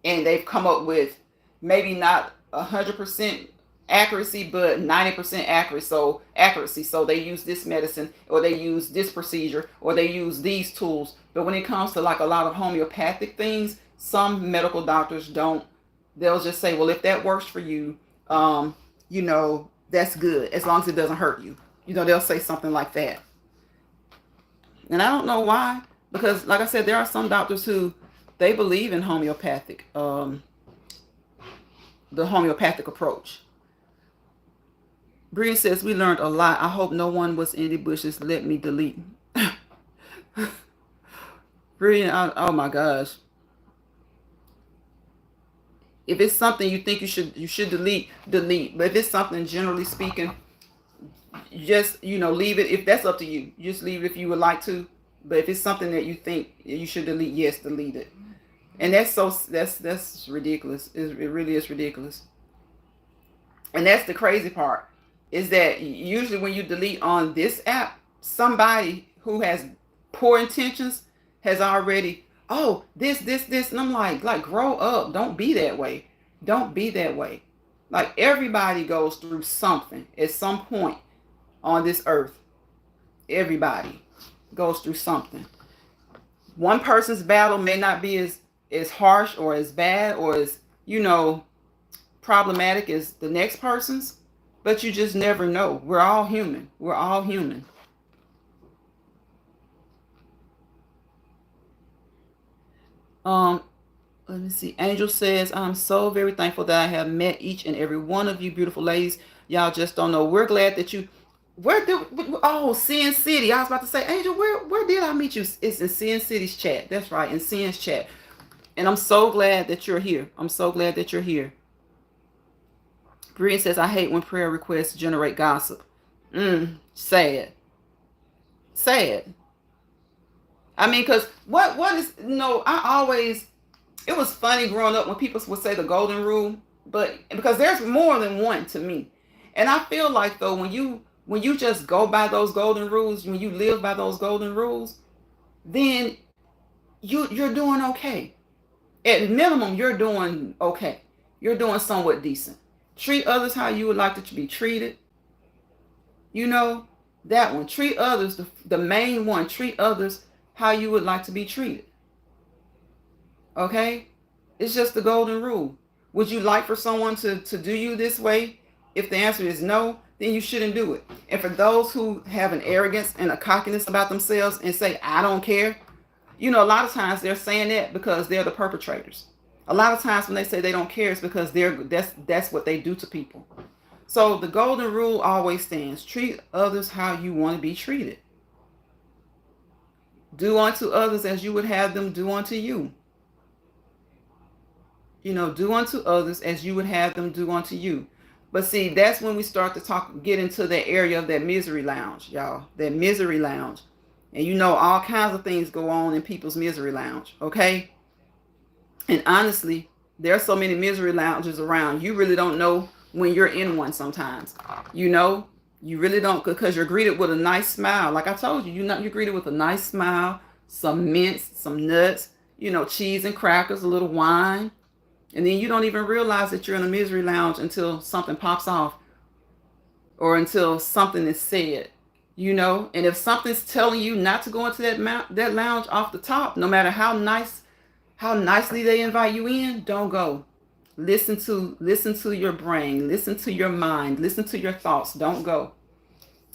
they've come up with maybe not 100% accuracy, but 90% accuracy. So they use this medicine, or they use this procedure, or they use these tools. But when it comes to like a lot of homeopathic things, some medical doctors don't. They'll just say, well, if that works for you, that's good, as long as it doesn't hurt you. They'll say something like that. And I don't know why, because like I said, there are some doctors who they believe in homeopathic, the homeopathic approach. Brian says, we learned a lot. I hope no one was in the bushes. Let me delete. Brian, oh my gosh. If it's something you think you should delete. But if it's something, generally speaking, just, leave it. If that's up to you, just leave it if you would like to. But if it's something that you think you should delete, yes, delete it. And that's ridiculous. It really is ridiculous. And that's the crazy part, is that usually when you delete on this app, somebody who has poor intentions has already, oh, this, and I'm like, grow up. Don't be that way. Don't be that way. Like, everybody goes through something at some point on this earth. Everybody goes through something. One person's battle may not be as harsh or as bad or as, problematic as the next person's, but you just never know. We're all human. We're all human. Let me see. Angel says, I'm so very thankful that I have met each and every one of you beautiful ladies. Y'all just don't know. We're glad that you, Sin City. I was about to say, Angel, where did I meet you? It's in Sin City's chat. That's right, in Sin's chat. And I'm so glad that you're here. I'm so glad that you're here. Brian says, I hate when prayer requests generate gossip. Sad. Sad. I mean, because what is, it was funny growing up when people would say the golden rule, but because there's more than one to me. And I feel like, though, when you just go by those golden rules, when you live by those golden rules, then you're doing okay. At minimum, you're doing okay. You're doing somewhat decent. Treat others how you would like to be treated. That one. Treat others, the main one, treat others how you would like to be treated. Okay? It's just the golden rule. Would you like for someone to do you this way? If the answer is no, then you shouldn't do it. And for those who have an arrogance and a cockiness about themselves and say, I don't care, a lot of times they're saying that because they're the perpetrators. A lot of times when they say they don't care, it's because that's what they do to people. So the golden rule always stands. Treat others how you want to be treated. Do unto others as you would have them do unto you. Do unto others as you would have them do unto you. But see, that's when we start to get into that area of that misery lounge, y'all. That misery lounge. And all kinds of things go on in people's misery lounge, okay? And honestly, there are so many misery lounges around. You really don't know when you're in one sometimes. You really don't, because you're greeted with a nice smile. Like I told you, you're greeted with a nice smile, some mints, some nuts, cheese and crackers, a little wine. And then you don't even realize that you're in a misery lounge until something pops off or until something is said, And if something's telling you not to go into that lounge off the top, no matter how nicely they invite you in, don't go. Listen to your brain, listen to your mind, listen to your thoughts. Don't go.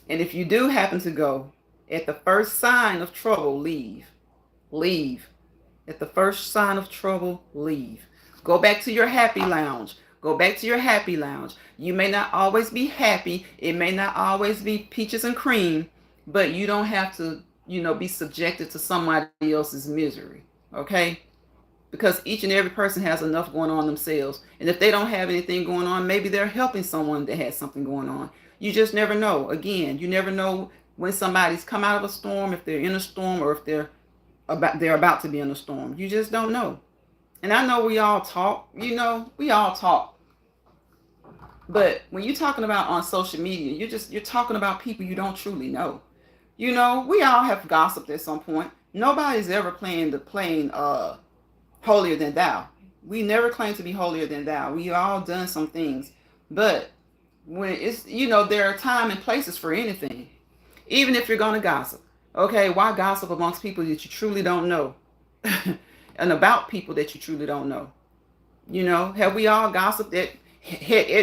And if you do happen to go, at the first sign of trouble, leave. Leave. At the first sign of trouble, leave. Go back to your happy lounge. Go back to your happy lounge. You may not always be happy. It may not always be peaches and cream, but you don't have to be subjected to somebody else's misery. Okay? Because each and every person has enough going on themselves. And if they don't have anything going on, maybe they're helping someone that has something going on. You just never know. Again, you never know when somebody's come out of a storm, if they're in a storm, or if they're about to be in a storm. You just don't know. And I know we all talk, we all talk. But when you're talking about on social media, you're talking about people you don't truly know. We all have gossiped at some point. Nobody's ever playing holier than thou. We never claim to be holier than thou. We all done some things. But when it's, there are time and places for anything. Even if you're going to gossip. Okay, why gossip amongst people that you truly don't know? And about people that you truly don't know? Have we all gossiped at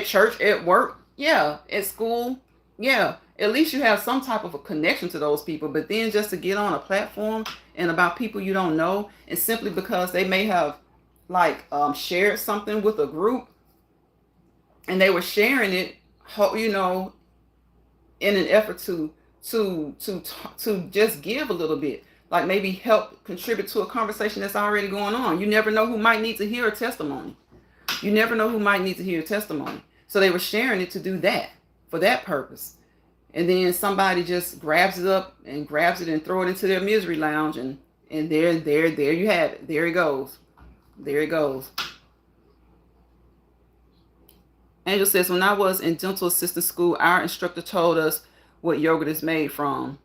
church, at work? Yeah. At school? Yeah. At least you have some type of a connection to those people. But then just to get on a platform and about people you don't know, and simply because they may have shared something with a group, and they were sharing it, in an effort to just give a little bit, like maybe help contribute to a conversation that's already going on. You never know who might need to hear a testimony. You never know who might need to hear a testimony. So they were sharing it to do that, for that purpose. And then somebody just grabs it up and grabs it and throw it into their misery lounge, and there you have it. There it goes. There it goes. Angel says, when I was in dental assistant school, our instructor told us what yogurt is made from.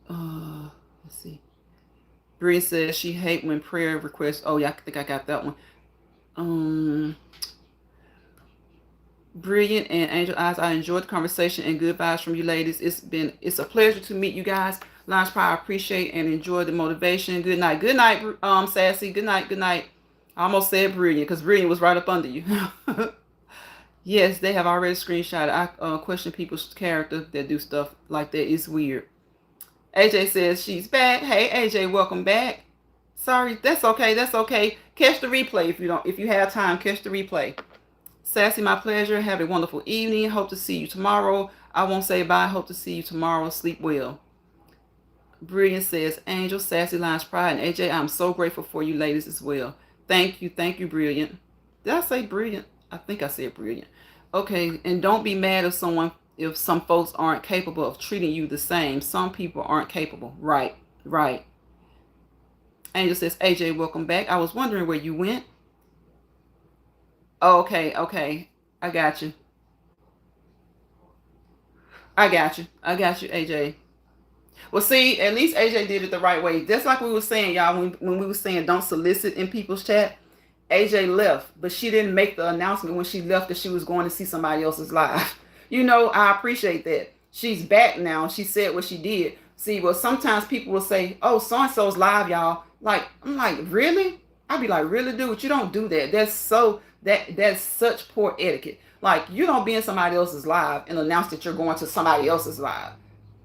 Let's see. Bree says she hate when prayer requests. Oh yeah, I think I got that one. Brilliant and Angel Eyes, I enjoyed the conversation and good vibes from you ladies. It's a pleasure to meet you guys. Lion's Pride, I appreciate and enjoy the motivation. Good night. Good night, Sassy. Good night. Good night. I almost said Brilliant because Brilliant was right up under you. Yes, they have already screenshotted. I question people's character that do stuff like that. It's weird. AJ says she's back. Hey AJ, welcome back. Sorry, that's okay. That's okay. Catch the replay if you have time. Catch the replay. Sassy, my pleasure. Have a wonderful evening. Hope to see you tomorrow. I won't say bye. Hope to see you tomorrow. Sleep well. Brilliant says, Angel, Sassy, Lion's Pride, and AJ, I'm so grateful for you ladies as well. Thank you. Thank you, Brilliant. Did I say Brilliant? I think I said Brilliant. Okay, and don't be mad if some folks aren't capable of treating you the same. Some people aren't capable. Right. Angel says, AJ, welcome back. I was wondering where you went. Oh, okay. I got you, AJ. Well, see, at least AJ did it the right way. Just like we were saying, y'all, when we were saying don't solicit in people's chat, AJ left, but she didn't make the announcement when she left that she was going to see somebody else's live. I appreciate that. She's back now. She said what she did. See, well, sometimes people will say, oh, so-and-so's live, y'all. I'm like, really? I'd be like, really, dude? You don't do that. That's such poor etiquette. You don't be in somebody else's live and announce that you're going to somebody else's live.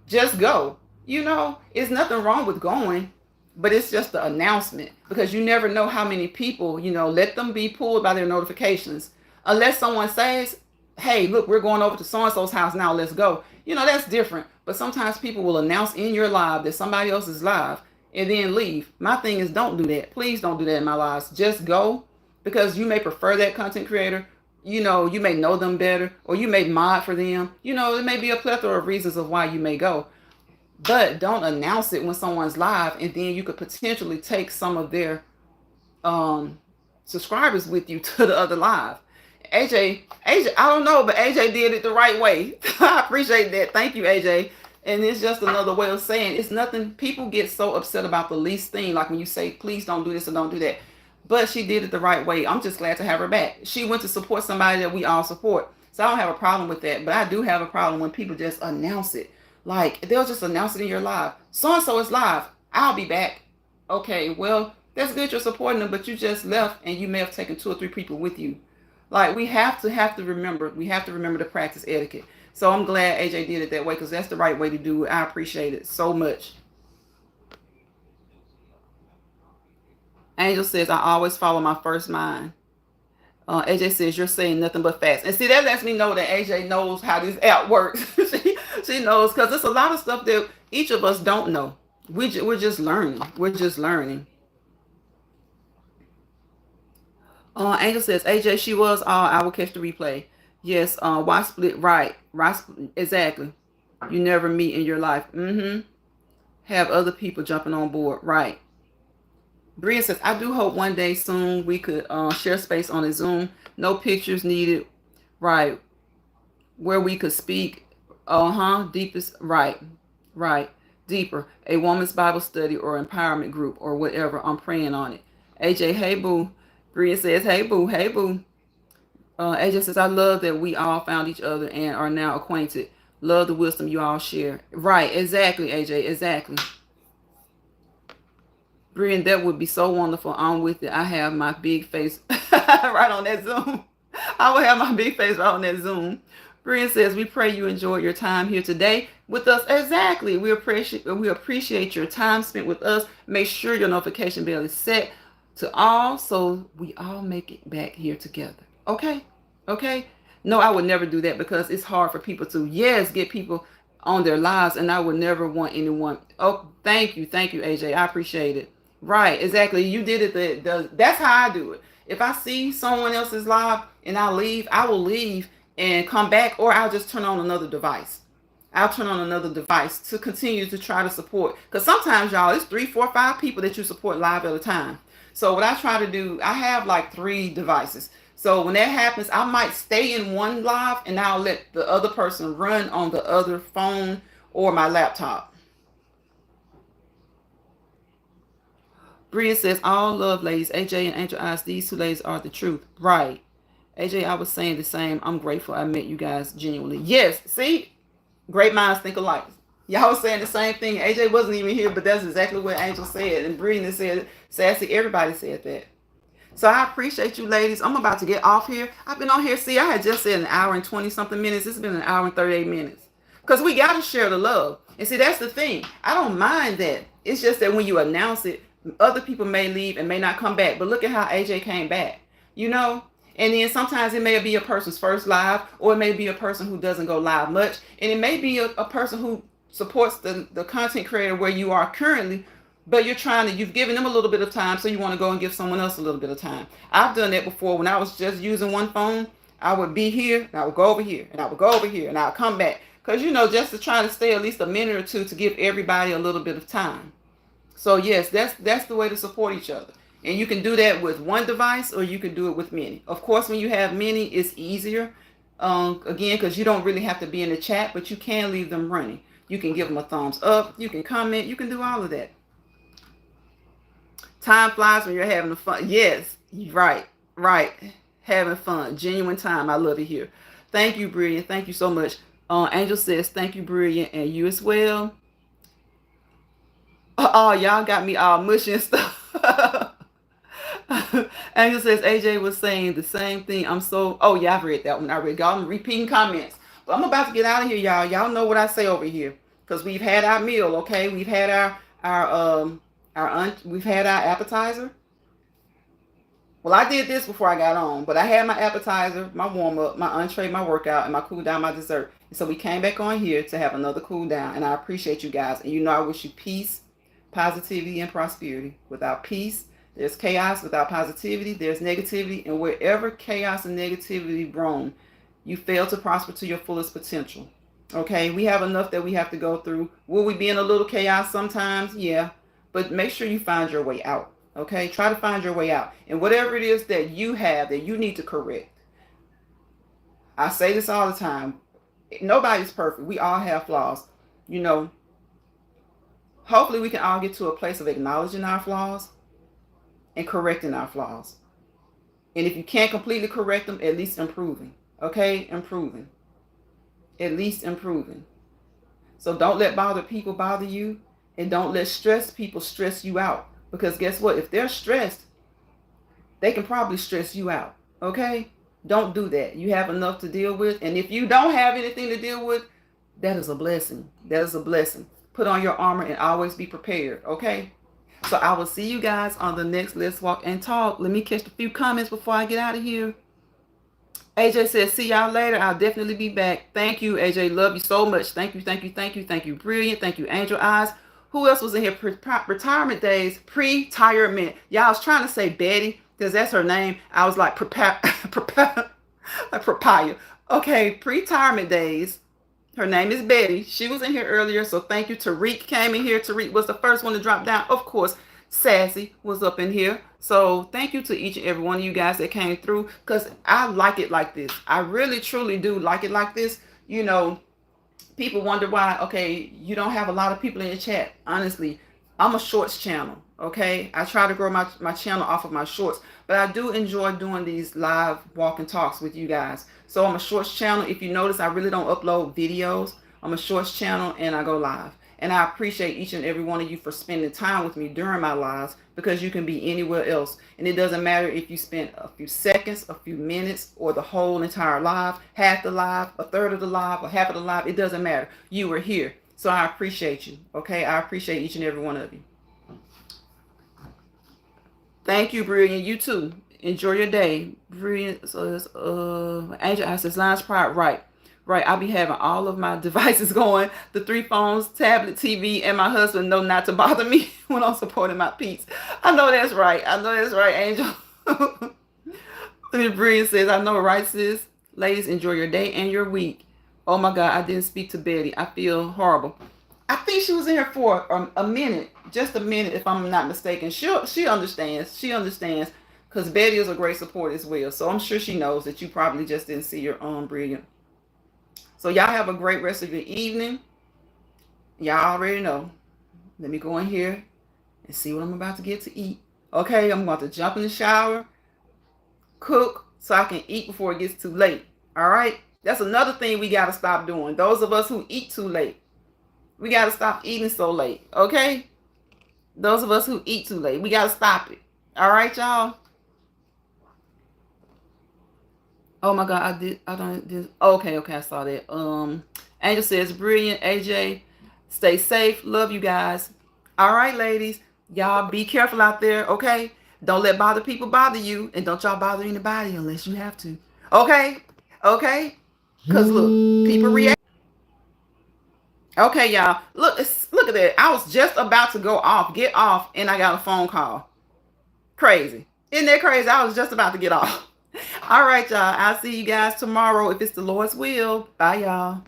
Just go. It's nothing wrong with going, but it's just the announcement, because you never know how many people, let them be pulled by their notifications. Unless someone says, hey, look, we're going over to so-and-so's house now, let's go. That's different. But sometimes people will announce in your live that somebody else is live and then leave. My thing is, don't do that. Please don't do that in my lives. Just go, because you may prefer that content creator. You may know them better, or you may mod for them. There may be a plethora of reasons of why you may go. But don't announce it when someone's live, and then you could potentially take some of their subscribers with you to the other live. AJ, I don't know, but AJ did it the right way. I appreciate that. Thank you, AJ. And it's just another way of saying it's nothing. People get so upset about the least thing, like when you say, please don't do this or don't do that. But she did it the right way. I'm just glad to have her back. She went to support somebody that we all support. So I don't have a problem with that. But I do have a problem when people just announce it. They'll just announce it in your live. So-and-so is live. I'll be back. Okay, well, that's good you're supporting them, but you just left and you may have taken 2 or 3 people with you. We have to remember. We have to remember to practice etiquette. So I'm glad AJ did it that way, because that's the right way to do it. I appreciate it so much. Angel says, I always follow my first mind. AJ says, you're saying nothing but facts. And see, that lets me know that AJ knows how this app works. She knows because it's a lot of stuff that each of us don't know. We're just learning. We're just learning. Angel says, AJ, she was all. I will catch the replay. Yes. Why split? Right. Right. Exactly. You never meet in your life. Have other people jumping on board. Right. Bria says, I do hope one day soon we could share space on a Zoom. No pictures needed. Right. Where we could speak. Deepest. Right. Right. Deeper. A woman's Bible study or empowerment group or whatever. I'm praying on it. AJ, hey boo. Bria says, hey boo. Hey boo. AJ says, I love that we all found each other and are now acquainted. Love the wisdom you all share. Right. Exactly, AJ. Exactly. Brian, that would be so wonderful. I'm with it. I have my big face right on that Zoom. I will have my big face right on that Zoom. Brian says, we pray you enjoyed your time here today with us. Exactly. We appreciate your time spent with us. Make sure your notification bell is set to all so we all make it back here together. Okay? Okay? No, I would never do that because it's hard for people to, yes, get people on their lives, and I would never want anyone. Oh, thank you, AJ. I appreciate it. Right, exactly. You did it. That's how I do it. If I see someone else's live and I leave, I will leave and come back, or I'll just turn on another device. I'll turn on another device to continue to try to support. Because sometimes, y'all, it's 3, 4, 5 people that you support live at a time. So what I try to do, I have like 3 devices. So when that happens, I might stay in one live and I'll let the other person run on the other phone or my laptop. Bria says, all love, ladies. AJ and Angel Eyes, these 2 ladies are the truth. Right. AJ, I was saying the same. I'm grateful I met you guys genuinely. Yes. See? Great minds think alike. Y'all was saying the same thing. AJ wasn't even here, but that's exactly what Angel said. And Bria said, Sassy, everybody said that. So I appreciate you, ladies. I'm about to get off here. I've been on here. See, I had just said an hour and 20-something minutes. It's been an hour and 38 minutes. Because we got to share the love. And see, that's the thing. I don't mind that. It's just that when you announce it, other people may leave and may not come back. But look at how AJ came back, you know? And then sometimes it may be a person's first live, or it may be a person who doesn't go live much. And it may be a person who supports the content creator where you are currently, but you've given them a little bit of time, so you want to go and give someone else a little bit of time. I've done that before. When I was just using one phone, I would be here, and I would go over here, and I would go over here, and I'll come back. Because, just to try to stay at least a minute or two to give everybody a little bit of time. So yes, that's the way to support each other. And you can do that with one device, or you can do it with many. Of course, when you have many, it's easier. Again, because you don't really have to be in the chat, but you can leave them running. You can give them a thumbs up. You can comment. You can do all of that. Time flies when you're having fun. Yes, right. Having fun. Genuine time. I love it here. Thank you, Brilliant. Thank you so much. Angel says, thank you, Brilliant, and you as well. Oh, y'all got me all mushy and stuff. Angel says, AJ was saying the same thing. Oh, yeah, I've read that one. Y'all, I'm repeating comments. But I'm about to get out of here, y'all. Y'all know what I say over here. Because we've had our meal, okay? We've had we've had our appetizer. Well, I did this before I got on, but I had my appetizer, my warm-up, my entree, my workout, and my cool down, my dessert. And so we came back on here to have another cool down, and I appreciate you guys. And I wish you peace, positivity, and prosperity. Without peace, there's chaos. Without positivity, there's negativity. And wherever chaos and negativity roam, you fail to prosper to your fullest potential. Okay, we have enough that we have to go through. Will we be in a little chaos sometimes? Yeah, but make sure you find your way out. Okay, try to find your way out. And whatever it is that you have that you need to correct. I say this all the time. Nobody's perfect. We all have flaws. Hopefully we can all get to a place of acknowledging our flaws and correcting our flaws. And if you can't completely correct them, at least improving. Okay, improving. At least improving. So don't let bothered people bother you, and don't let stressed people stress you out. Because guess what? If they're stressed, they can probably stress you out. Okay? Don't do that. You have enough to deal with. And if you don't have anything to deal with, that is a blessing. That is a blessing. Put on your armor and always be prepared. Okay? So I will see you guys on the next Let's Walk and Talk. Let me catch a few comments before I get out of here. AJ says, see y'all later. I'll definitely be back. Thank you, AJ. Love you so much. Thank you, thank you, thank you, thank you. Brilliant. Thank you, Angel Eyes. Who else was in here? Retirement days, pre-tirement. Y'all, I was trying to say Betty because that's her name. I was like, like papaya. Okay, pre-retirement days. Her name is Betty. She was in here earlier, so thank you. Tariq came in here. Tariq was the first one to drop down. Of course, Sassy was up in here. So thank you to each and every one of you guys that came through, because I like it like this. I really, truly do like it like this. You know, people wonder why, okay, you don't have a lot of people in the chat. Honestly, I'm a shorts channel, okay? I try to grow my channel off of my shorts, but I do enjoy doing these live walk and talks with you guys. So I'm a shorts channel. If you notice, I really don't upload videos. I'm a shorts channel and I go live. And I appreciate each and every one of you for spending time with me during my lives, because you can be anywhere else. And it doesn't matter if you spent a few seconds, a few minutes, or the whole entire live, half the live, a third of the live, or half of the live. It doesn't matter. You were here. So I appreciate you. Okay? I appreciate each and every one of you. Thank you, Brilliant. You too. Enjoy your day. Brilliant. So it's Angel asks, Lion's Pride, right. Right, I'll be having all of my devices going, the 3 phones, tablet, TV, and my husband know not to bother me when I'm supporting my peace. I know that's right. I know that's right, Angel. Brilliant says, I know, right, sis? Ladies, enjoy your day and your week. Oh my God, I didn't speak to Betty. I feel horrible. I think she was in here for a minute, just a minute, if I'm not mistaken. She understands. She understands, because Betty is a great support as well. So I'm sure she knows that you probably just didn't see your Brilliant. So y'all have a great rest of your evening. Y'all already know. Let me go in here and see what I'm about to get to eat. Okay, I'm about to jump in the shower, cook, so I can eat before it gets too late. All right? That's another thing we got to stop doing. Those of us who eat too late, we got to stop eating so late. Okay? Those of us who eat too late, we got to stop it. All right, y'all? Oh my God, okay, I saw that. Angel says, brilliant, AJ, stay safe, love you guys. All right, ladies, y'all be careful out there, okay? Don't let bother people bother you, and don't y'all bother anybody unless you have to. Okay? Okay? Because look, people react. Okay, y'all, look at that. I was just about to get off, and I got a phone call. Crazy. Isn't that crazy? I was just about to get off. All right, y'all. I'll see you guys tomorrow if it's the Lord's will. Bye, y'all.